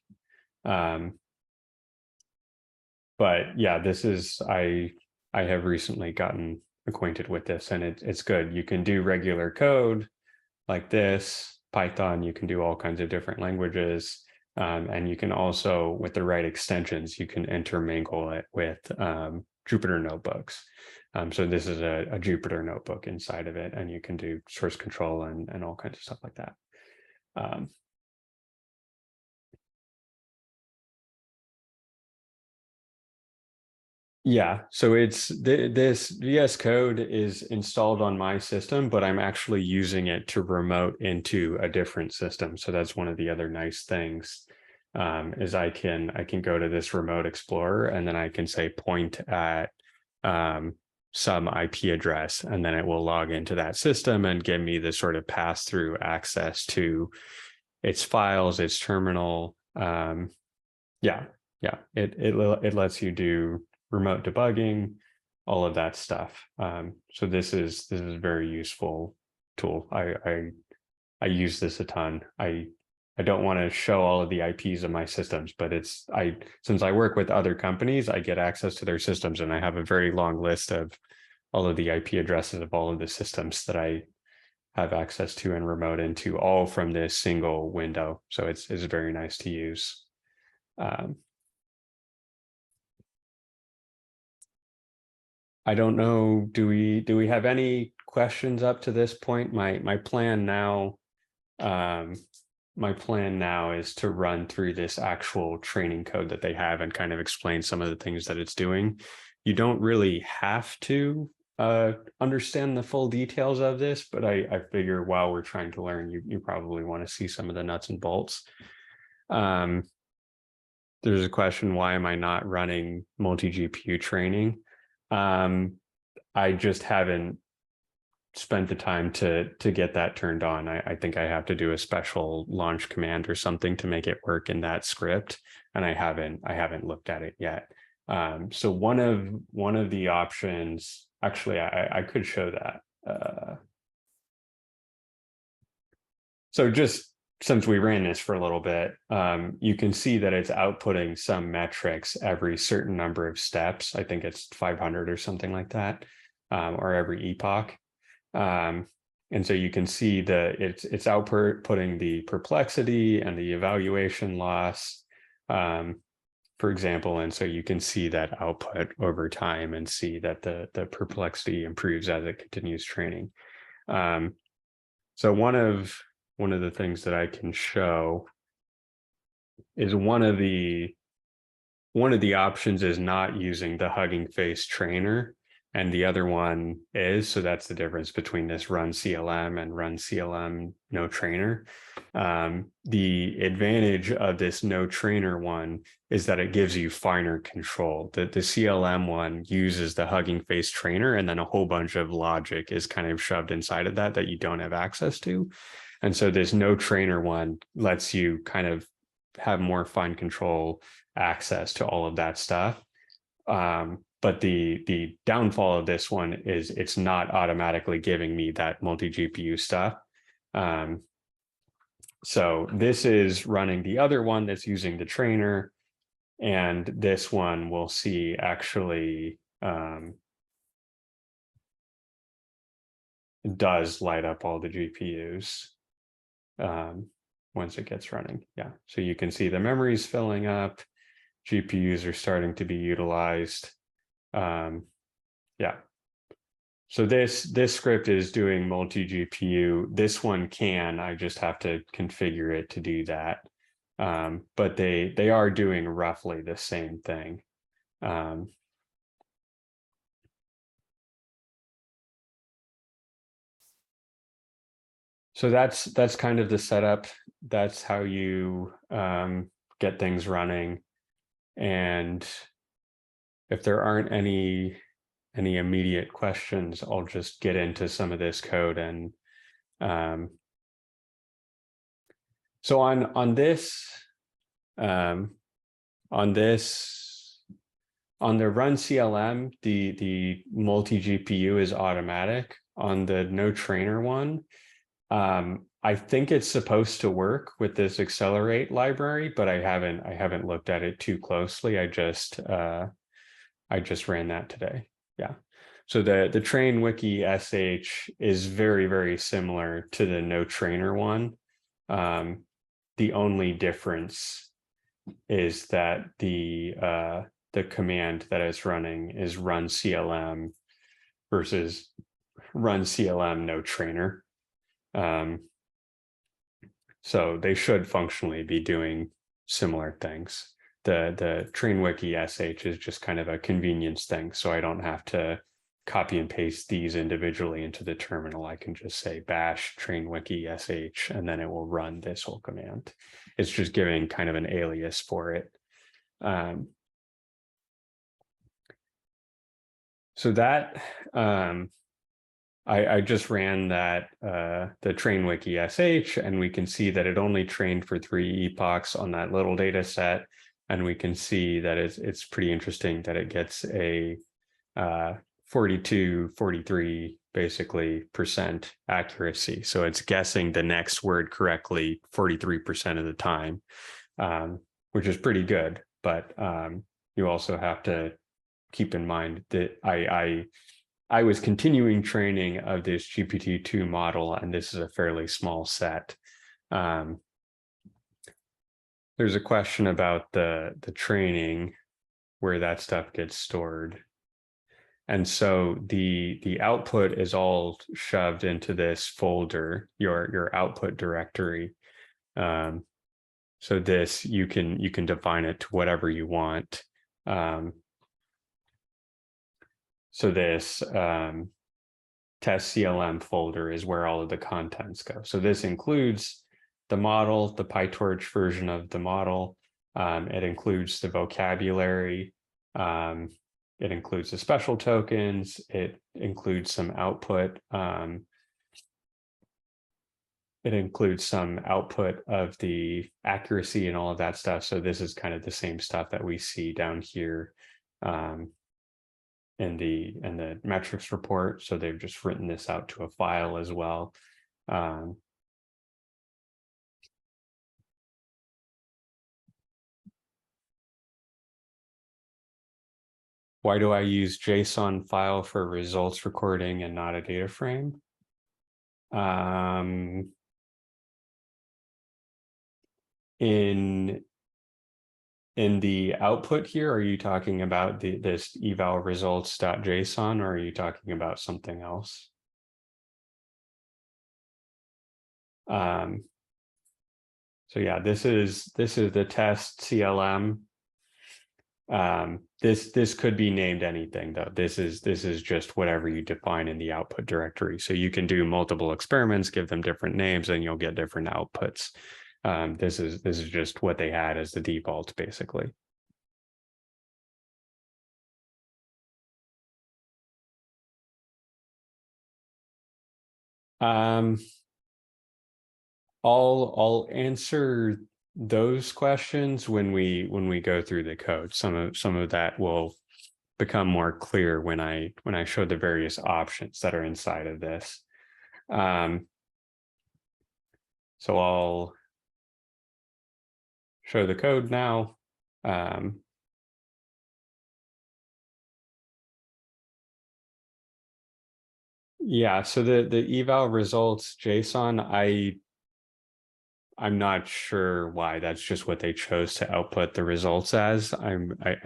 Speaker 1: But yeah, this is I have recently gotten acquainted with this, and it's good. You can do regular code like this, Python, you can do all kinds of different languages. And you can also, with the right extensions, you can intermingle it with Jupyter notebooks. So this is a Jupyter notebook inside of it, and you can do source control and all kinds of stuff like that. Yeah, so it's this VS Code is installed on my system, but I'm actually using it to remote into a different system. So that's one of the other nice things is I can go to this remote explorer, and then I can say point at some IP address, and then it will log into that system and give me the sort of pass-through access to its files, its terminal. Yeah, it lets you do remote debugging, all of that stuff. So this is a very useful tool. I use this a ton. I don't want to show all of the IPs of my systems, but since I work with other companies, I get access to their systems, and I have a very long list of all of the IP addresses of all of the systems that I have access to and remote into, all from this single window. So it's very nice to use. I don't know, do we have any questions up to this point? My plan now is to run through this actual training code that they have and kind of explain some of the things that it's doing. You don't really have to understand the full details of this, but I figure while we're trying to learn, you probably want to see some of the nuts and bolts. There's a question, why am I not running multi-GPU training? I just haven't spent the time to get that turned on. I think I have to do a special launch command or something to make it work in that script, and I haven't looked at it yet. So one of the options, actually, I could show that. So just since we ran this for a little bit, you can see that it's outputting some metrics every certain number of steps. I think it's 500 or something like that, or every epoch. And so you can see that it's outputting the perplexity and the evaluation loss, for example. And so you can see that output over time and see that the perplexity improves as it continues training. So one of the things that I can show is one of the options is not using the HuggingFace trainer. and the other one is. So that's the difference between this run CLM and run CLM no trainer. The advantage of this no trainer one is that it gives you finer control. The CLM one uses the HuggingFace trainer, and then a whole bunch of logic is kind of shoved inside of that you don't have access to. And so this no trainer one lets you kind of have more fine control access to all of that stuff. But the downfall of this one is it's not automatically giving me that multi-GPU stuff. So this is running the other one that's using the trainer, and this one we'll see actually does light up all the GPUs once it gets running. Yeah, so you can see the memory's filling up, GPUs are starting to be utilized. Yeah. So this script is doing multi-GPU. This one I just have to configure it to do that. But they are doing roughly the same thing. So that's kind of the setup. That's how you get things running. And if there aren't any immediate questions, I'll just get into some of this code. And so on the run CLM, the multi-GPU is automatic. On the no trainer one, I think it's supposed to work with this accelerate library, but I haven't looked at it too closely. I just ran that today. Yeah. So the train wiki sh is very, very similar to the no trainer one. The only difference is that the command that it's running is run CLM versus run CLM no trainer. So they should functionally be doing similar things. The train wiki sh is just kind of a convenience thing, so I don't have to copy and paste these individually into the terminal. I can just say bash train wiki sh, and then it will run this whole command. It's just giving kind of an alias for it. So that I just ran that the train wiki sh, and we can see that it only trained for 3 epochs on that little data set. And we can see that it's pretty interesting that it gets a 42, 43 basically % accuracy. So it's guessing the next word correctly 43% of the time, which is pretty good. But you also have to keep in mind that I was continuing training of this GPT-2 model, and this is a fairly small set. There's a question about the training, where that stuff gets stored. And so the output is all shoved into this folder, your output directory. So this, you can define it to whatever you want. So this test CLM folder is where all of the contents go. So this includes the model, the PyTorch version of the model. It includes the vocabulary. It includes the special tokens. It includes some output. It includes some output of the accuracy and all of that stuff. So this is kind of the same stuff that we see down here in the metrics report. So they've just written this out to a file as well. Why do I use JSON file for results recording and not a data frame? In the output here, are you talking about this eval results.json, or are you talking about something else? So yeah, this is the test CLM. This could be named anything though. This is just whatever you define in the output directory. So you can do multiple experiments, give them different names, and you'll get different outputs. This is just what they had as the default, basically. I'll answer those questions when we go through the code. Some of that will become more clear when I show the various options that are inside of this. So I'll show the code now. Yeah, so the eval results JSON, I'm not sure why. That's just what they chose to output the results as. I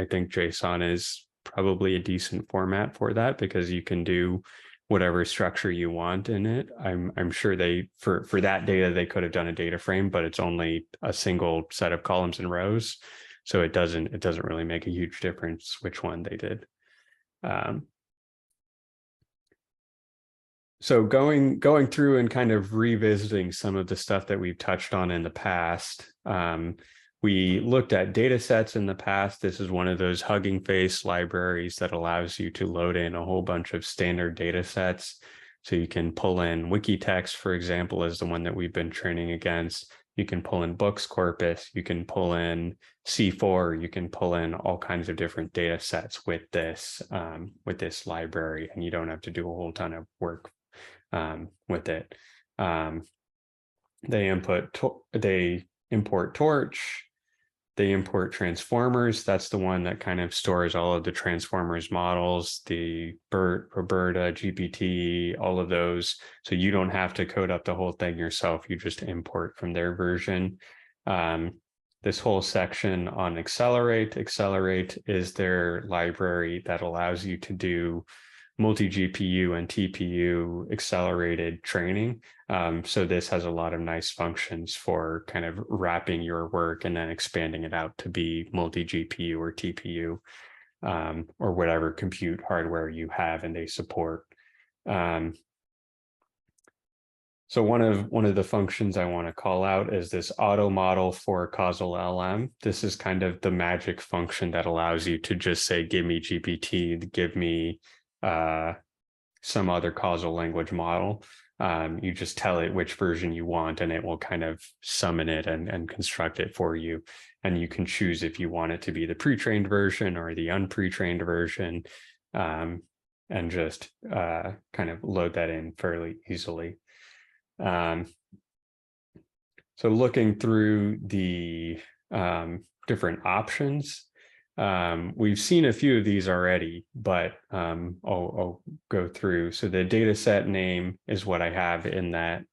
Speaker 1: think JSON is probably a decent format for that because you can do whatever structure you want in it. I'm sure they for that data they could have done a data frame, but it's only a single set of columns and rows, so it doesn't really make a huge difference which one they did. So going through and kind of revisiting some of the stuff that we've touched on in the past, we looked at data sets in the past. This is one of those HuggingFace libraries that allows you to load in a whole bunch of standard data sets. So you can pull in wiki text, for example, is the one that we've been training against. You can pull in books corpus, you can pull in C4, you can pull in all kinds of different data sets with this library, and you don't have to do a whole ton of work with it. They import Torch, they import transformers. That's the one that kind of stores all of the transformers models, the BERT, Roberta, GPT, all of those. So you don't have to code up the whole thing yourself. You just import from their version. This whole section on Accelerate is their library that allows you to do multi-GPU and TPU accelerated training. So this has a lot of nice functions for kind of wrapping your work and then expanding it out to be multi-GPU or TPU, or whatever compute hardware you have and they support. So one of the functions I want to call out is this auto model for causal LM. This is kind of the magic function that allows you to just say, give me GPT, give me some other causal language model. You just tell it which version you want and it will kind of summon it and construct it for you. And you can choose if you want it to be the pre-trained version or the unpre-trained version, and just kind of load that in fairly easily. So looking through the different options, we've seen a few of these already, but I'll go through. So the data set name is what I have in that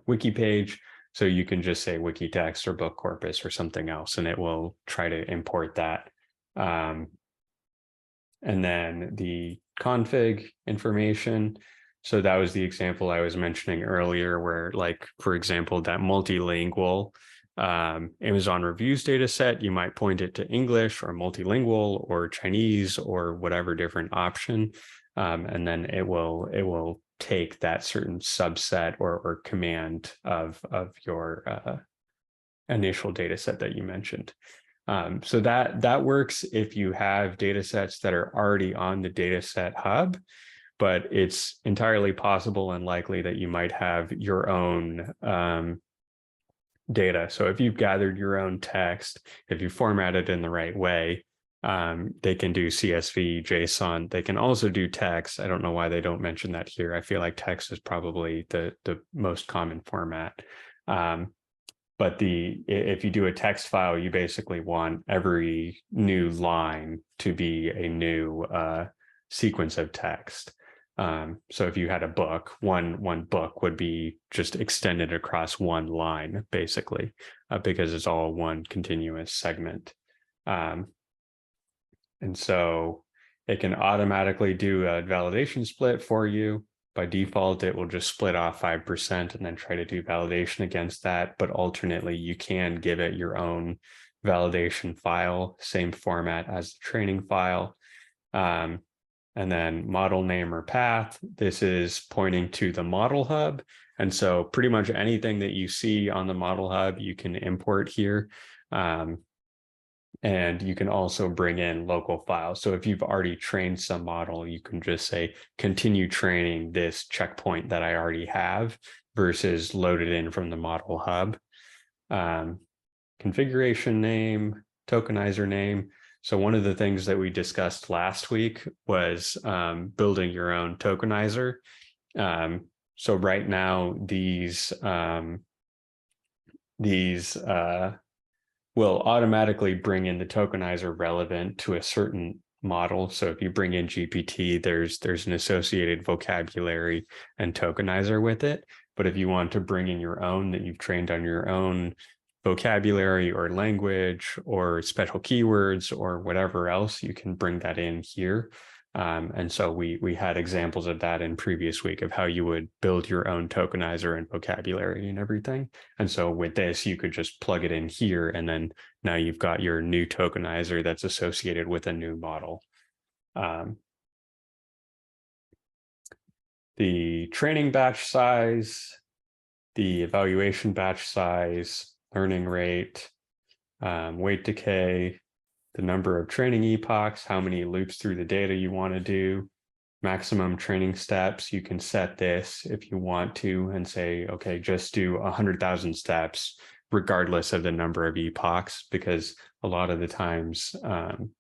Speaker 1: wiki page. So you can just say wiki text or book corpus or something else, and it will try to import that. And then the config information. So that was the example I was mentioning earlier where, like, for example, that multilingual Amazon reviews data set, you might point it to English or multilingual or Chinese or whatever different option. And then it will take that certain subset or command of your initial data set that you mentioned. So that works if you have data sets that are already on the dataset hub, but it's entirely possible and likely that you might have your own data. So if you've gathered your own text, if you format it in the right way, they can do CSV, JSON. They can also do text. I don't know why they don't mention that here. I feel like text is probably the most common format. But if you do a text file, you basically want every new line to be a new sequence of text. So if you had a book, one book would be just extended across one line, basically, because it's all one continuous segment. And so it can automatically do a validation split for you. By default, it will just split off 5% and then try to do validation against that. But alternately, you can give it your own validation file, same format as the training file. And then model name or path, this is pointing to the model hub. And so pretty much anything that you see on the model hub, you can import here. And you can also bring in local files. So if you've already trained some model, you can just say, continue training this checkpoint that I already have versus load it in from the model hub. Configuration name, tokenizer name. So one of the things that we discussed last week was building your own tokenizer. So right now, these will automatically bring in the tokenizer relevant to a certain model. So if you bring in GPT, there's an associated vocabulary and tokenizer with it. But if you want to bring in your own that you've trained on your own vocabulary or language or special keywords or whatever else, you can bring that in here. And so we had examples of that in previous week of how you would build your own tokenizer and vocabulary and everything. And so with this, you could just plug it in here, and then now you've got your new tokenizer that's associated with a new model. The training batch size, the evaluation batch size, learning rate, weight decay, the number of training epochs, how many loops through the data you want to do, maximum training steps. You can set this if you want to and say, okay, just do 100,000 steps regardless of the number of epochs, because a lot of the times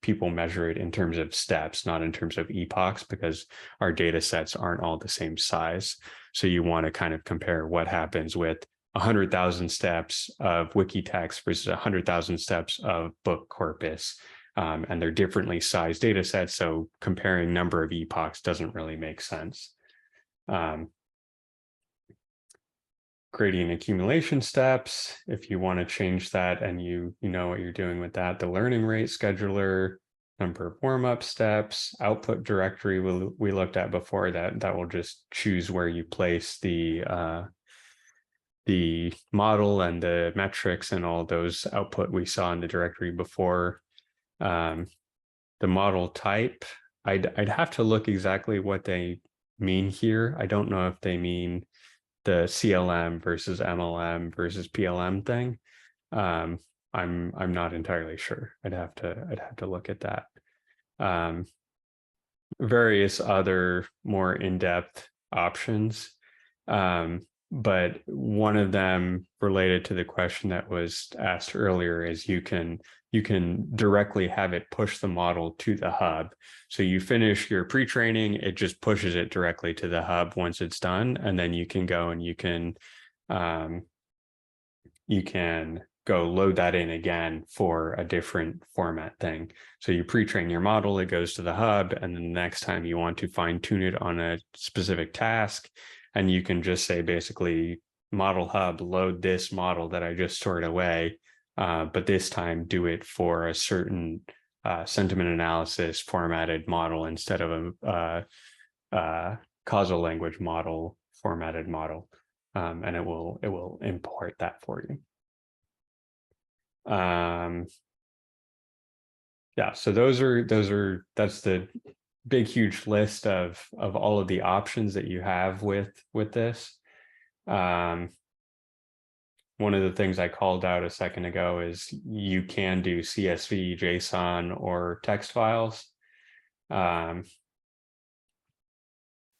Speaker 1: people measure it in terms of steps, not in terms of epochs, because our data sets aren't all the same size. So you want to kind of compare what happens with 100,000 steps of wiki text versus 100,000 steps of book corpus. And they're differently sized data sets, so comparing number of epochs doesn't really make sense. Gradient accumulation steps, if you want to change that and you know what you're doing with that. The learning rate scheduler, number of warm-up steps, output directory we looked at before, that will just choose where you place the model and the metrics and all those output we saw in the directory before. The model type, I'd have to look exactly what they mean here. I don't know if they mean the CLM versus MLM versus PLM thing. I'm not entirely sure. I'd have to look at that. Various other more in-depth options. But one of them related to the question that was asked earlier is you can directly have it push the model to the hub. So you finish your pre-training, it just pushes it directly to the hub once it's done, and then you can go and you can go load that in again for a different format thing. So you pre-train your model, it goes to the hub, and then the next time you want to fine tune it on a specific task, and you can just say basically model hub, load this model that I just stored away, but this time do it for a certain sentiment analysis formatted model instead of a causal language model formatted model, and it will import that for you. Yeah, so that's the big huge list of all of the options that you have with this. One of the things I called out a second ago is you can do CSV, JSON, or text files. And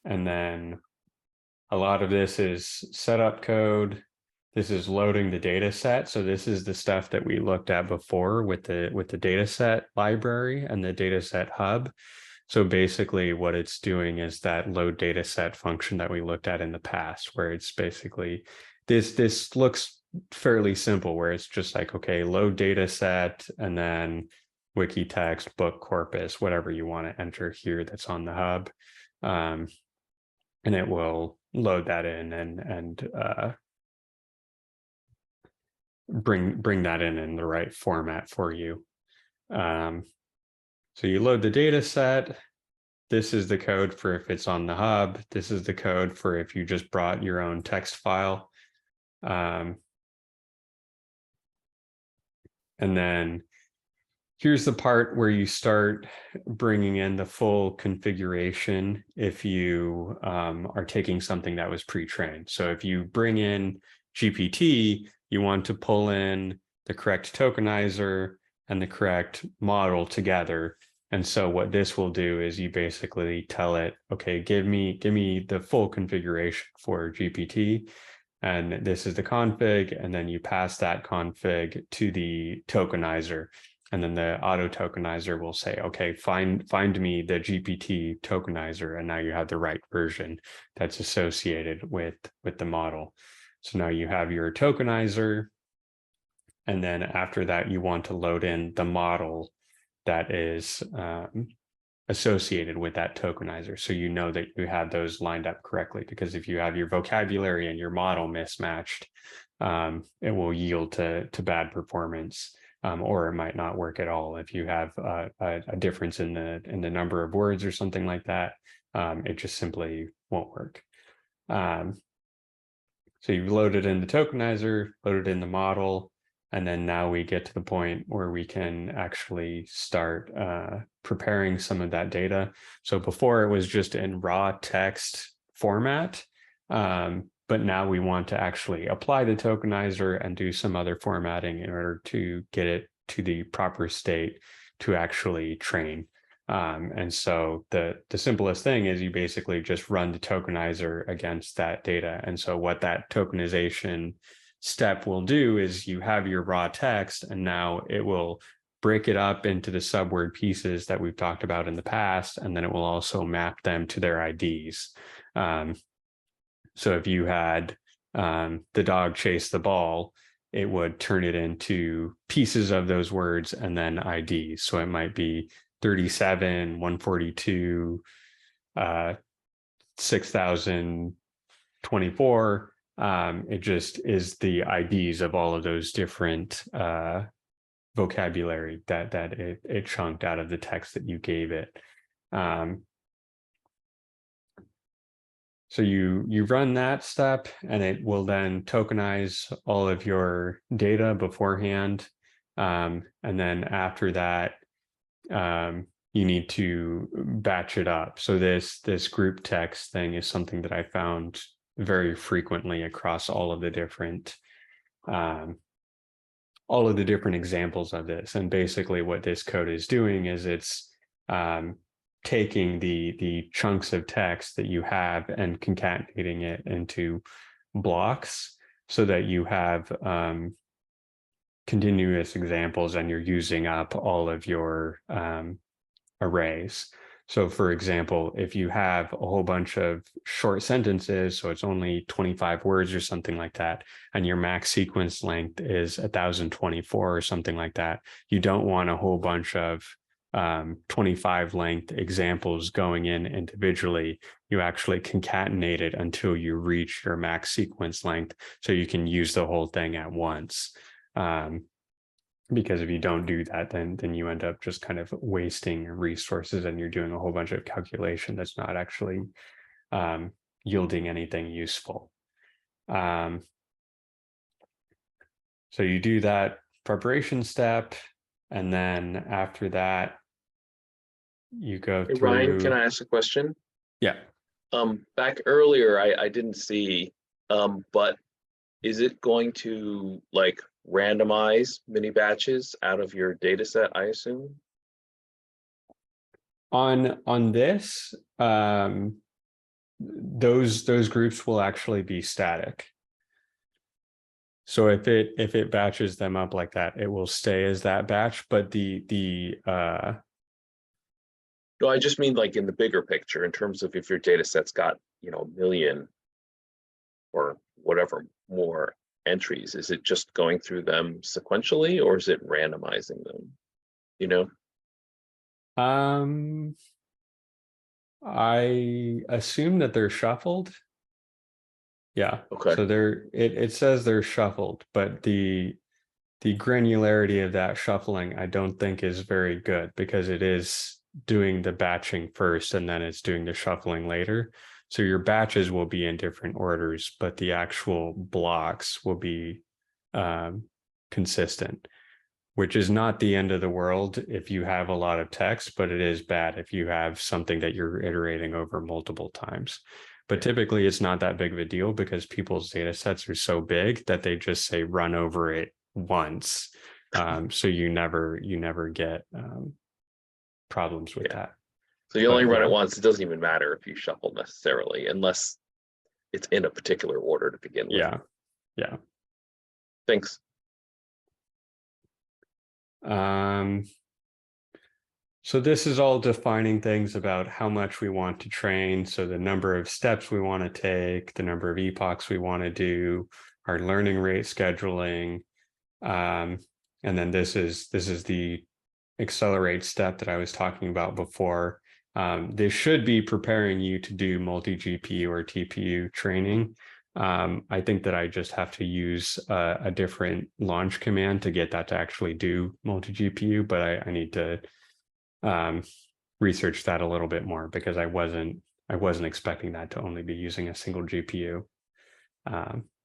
Speaker 1: then a lot of this is setup code. This is loading the data set. So this is the stuff that we looked at before with the data set library and the data set hub. So basically what it's doing is that load data set function that we looked at in the past, where it's basically, this looks fairly simple, where it's just like, okay, load data set and then wiki text, book corpus, whatever you want to enter here that's on the hub. And it will load that in and bring that in the right format for you. So you load the data set. This is the code for if it's on the hub. This is the code for if you just brought your own text file. And then here's the part where you start bringing in the full configuration if you are taking something that was pre-trained. So if you bring in GPT, you want to pull in the correct tokenizer and the correct model together. And so what this will do is you basically tell it, okay, give me the full configuration for GPT. And this is the config. And then you pass that config to the tokenizer. And then the auto tokenizer will say, okay, find me the GPT tokenizer. And now you have the right version that's associated with the model. So now you have your tokenizer. And then after that, you want to load in the model that is associated with that tokenizer. So you know that you have those lined up correctly, because if you have your vocabulary and your model mismatched, it will yield to bad performance. Or it might not work at all if you have a difference in the number of words or something like that. It just simply won't work. So you've loaded in the tokenizer, loaded in the model, and then now we get to the point where we can actually start preparing some of that data. So before it was just in raw text format, but now we want to actually apply the tokenizer and do some other formatting in order to get it to the proper state to actually train. And so the simplest thing is you basically just run the tokenizer against that data. And so what that tokenization step will do is you have your raw text, and now it will break it up into the subword pieces that we've talked about in the past, and then it will also map them to their IDs. So if you had the dog chase the ball, it would turn it into pieces of those words and then IDs. So it might be 37, 142, 6024. It just is the IDs of all of those different vocabulary that it chunked out of the text that you gave it. So you run that step, and it will then tokenize all of your data beforehand. And then after that, you need to batch it up. So this group text thing is something that I found very frequently across all of the different examples of this. And basically what this code is doing is it's taking the chunks of text that you have and concatenating it into blocks so that you have continuous examples and you're using up all of your arrays. So for example, if you have a whole bunch of short sentences, so it's only 25 words or something like that, and your max sequence length is 1024 or something like that, you don't want a whole bunch of 25 length examples going in individually. You actually concatenate it until you reach your max sequence length, so you can use the whole thing at once. Because if you don't do that, then you end up just kind of wasting resources, and you're doing a whole bunch of calculation that's not actually yielding anything useful. So you do that preparation step, and then after that, you go through.
Speaker 2: Ryan, can I ask a question?
Speaker 1: Yeah.
Speaker 2: Back earlier, I didn't see, but is it going to like randomize mini batches out of your data set, I assume?
Speaker 1: On this, those groups will actually be static. So if it batches them up like that, it will stay as that batch. But
Speaker 2: No, I just mean like in the bigger picture, in terms of if your data set's got, a million or whatever more entries, is it just going through them sequentially, or is it randomizing them?
Speaker 1: I assume that they're shuffled. Yeah.
Speaker 2: Okay.
Speaker 1: So it says they're shuffled, but the granularity of that shuffling, I don't think is very good, because it is doing the batching first and then it's doing the shuffling later. So your batches will be in different orders, but the actual blocks will be consistent. which is not the end of the world if you have a lot of text, but it is bad if you have something that you're iterating over multiple times. But typically it's not that big of a deal because people's data sets are so big that they just say run over it once. So you never get problems with that.
Speaker 2: So you only
Speaker 1: But,
Speaker 2: run
Speaker 1: yeah.
Speaker 2: it once. It doesn't even matter if you shuffle necessarily, unless it's in a particular order to begin with.
Speaker 1: Yeah.
Speaker 2: Thanks.
Speaker 1: So this is all defining things about how much we want to train. So the number of steps we want to take, the number of epochs we want to do, our learning rate scheduling. And then this is the accelerate step that I was talking about before. This should be preparing you to do multi-GPU or TPU training. I think that I just have to use a different launch command to get that to actually do multi-GPU, but I need to research that a little bit more because I wasn't expecting that to only be using a single GPU.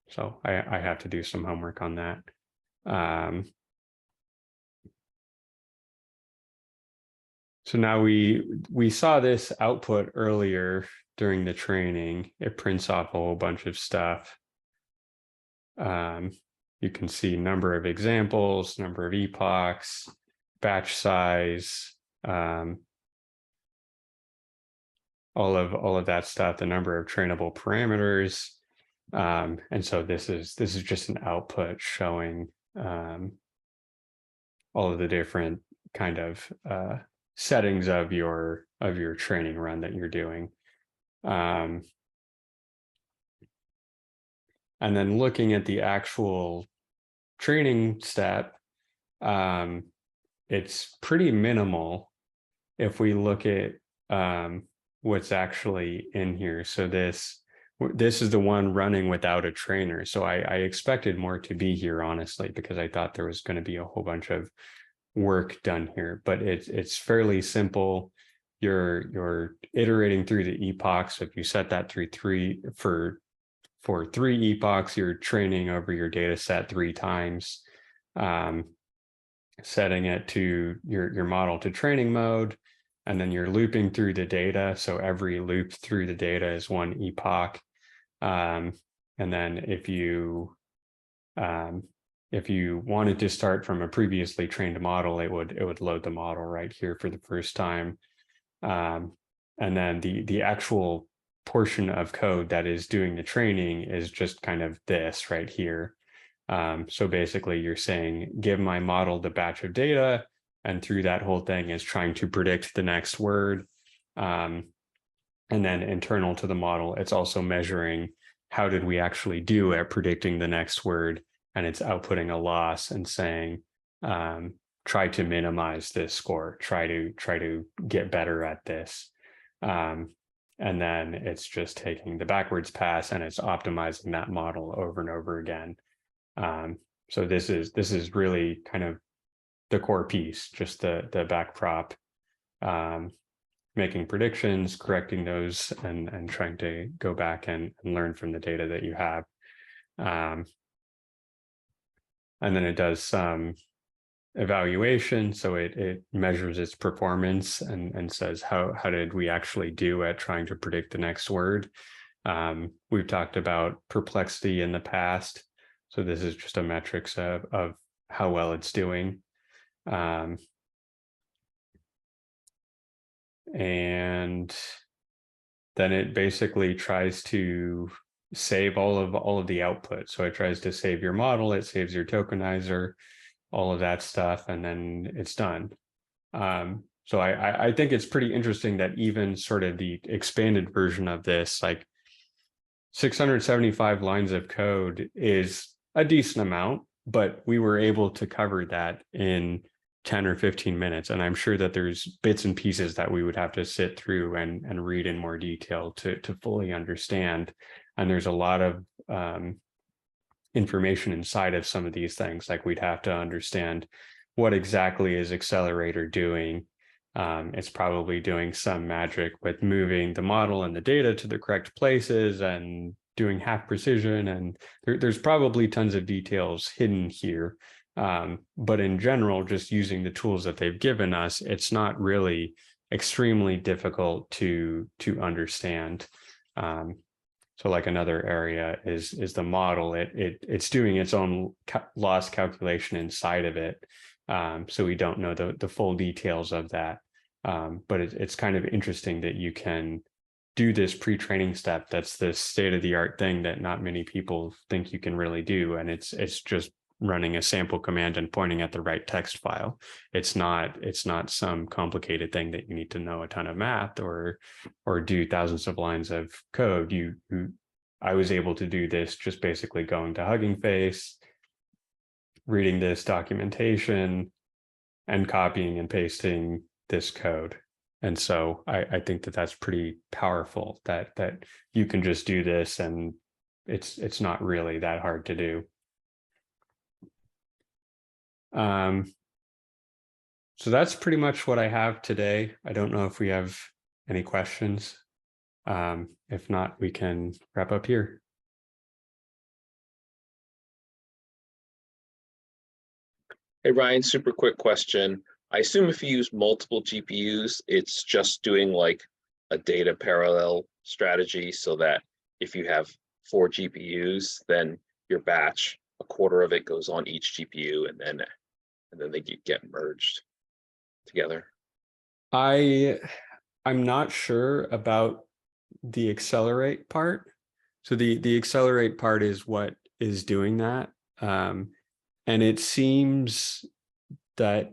Speaker 1: So I have to do some homework on that. So now we saw this output earlier during the training. It prints off a whole bunch of stuff. You can see number of examples, number of epochs, batch size, all of that stuff, the number of trainable parameters. And so this is just an output showing all of the different kind of settings of your training run that you're doing. And then looking at the actual training step, it's pretty minimal if we look at what's actually in here. So this is the one running without a trainer. So I expected more to be here, honestly, because I thought there was going to be a whole bunch of work done here, but it's fairly simple. You're iterating through the epochs. So if you set that through for 3 epochs, you're training over your data set 3 times, setting it to your model to training mode, and then you're looping through the data. So every loop through the data is 1 epoch. And then if you wanted to start from a previously trained model, it would load the model right here for the first time. And then the actual portion of code that is doing the training is just kind of this right here. So basically you're saying, give my model the batch of data, and through that whole thing is trying to predict the next word. And then internal to the model, it's also measuring how did we actually do at predicting the next word, and it's outputting a loss and saying, try to minimize this score, try to get better at this. And then it's just taking the backwards pass and it's optimizing that model over and over again. So this is really kind of the core piece, just the back prop, making predictions, correcting those, and trying to go back and learn from the data that you have. And then it does some evaluation. So it measures its performance and says, how did we actually do at trying to predict the next word? We've talked about perplexity in the past. So this is just a metrics of how well it's doing. And then it basically tries to save all of the output. So it tries to save your model, it saves your tokenizer, all of that stuff, and then it's done. So I think it's pretty interesting that even sort of the expanded version of this, like 675 lines of code, is a decent amount, but we were able to cover that in 10 or 15 minutes. And I'm sure that there's bits and pieces that we would have to sit through and read in more detail to fully understand. And there's a lot of information inside of some of these things. Like we'd have to understand what exactly is Accelerator doing. It's probably doing some magic with moving the model and the data to the correct places and doing half precision. And there's probably tons of details hidden here But in general, just using the tools that they've given us, it's not really extremely difficult to understand. So like another area is the model. It's doing its own loss calculation inside of it. So we don't know the full details of that. But it's kind of interesting that you can do this pre-training step. That's the state-of-the-art thing that not many people think you can really do. And it's just running a sample command and pointing at the right text file. It's not some complicated thing that you need to know a ton of math or do thousands of lines of code. I was able to do this just basically going to HuggingFace, reading this documentation, and copying and pasting this code. And so I think that that's pretty powerful, that you can just do this and it's not really that hard to do. So that's pretty much what I have today. I don't know if we have any questions. If not, we can wrap up here.
Speaker 2: Hey, Ryan, super quick question. I assume if you use multiple GPUs, it's just doing like a data parallel strategy so that if you have 4 GPUs, then your batch, a quarter of it goes on each GPU and then they get merged together.
Speaker 1: I'm not sure about the accelerate part. So the accelerate part is what is doing that. And it seems that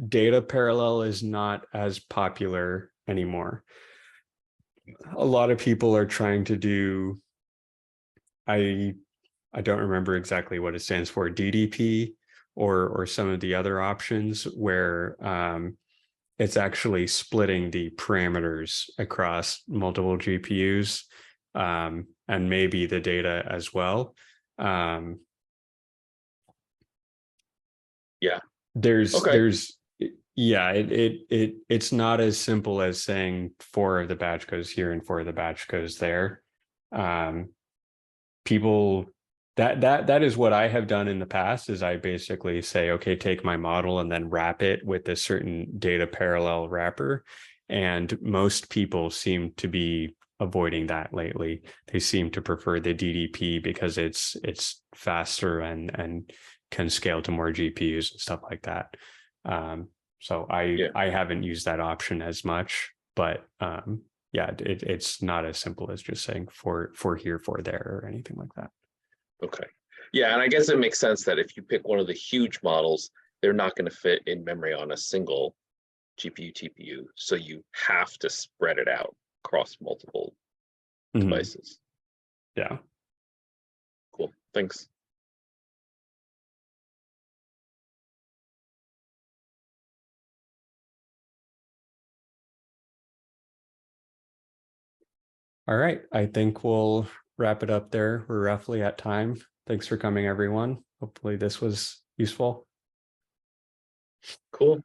Speaker 1: data parallel is not as popular anymore. A lot of people are trying to do, I don't remember exactly what it stands for, DDP or some of the other options where it's actually splitting the parameters across multiple GPUs and maybe the data as well.
Speaker 2: Yeah.
Speaker 1: It's not as simple as saying 4 of the batch goes here and 4 of the batch goes there. People that is what I have done in the past, is I basically say, okay, take my model and then wrap it with a certain data parallel wrapper. And most people seem to be avoiding that lately. They seem to prefer the DDP because it's faster and can scale to more GPUs and stuff like that. So I haven't used that option as much, but it's not as simple as just saying for here, for there, or anything like that.
Speaker 2: Okay. Yeah, and I guess it makes sense that if you pick one of the huge models, they're not going to fit in memory on a single GPU, TPU. So you have to spread it out across multiple devices.
Speaker 1: Yeah.
Speaker 2: Cool. Thanks.
Speaker 1: All right. I think we'll wrap it up there. We're roughly at time. Thanks for coming, everyone. Hopefully this was useful.
Speaker 2: Cool.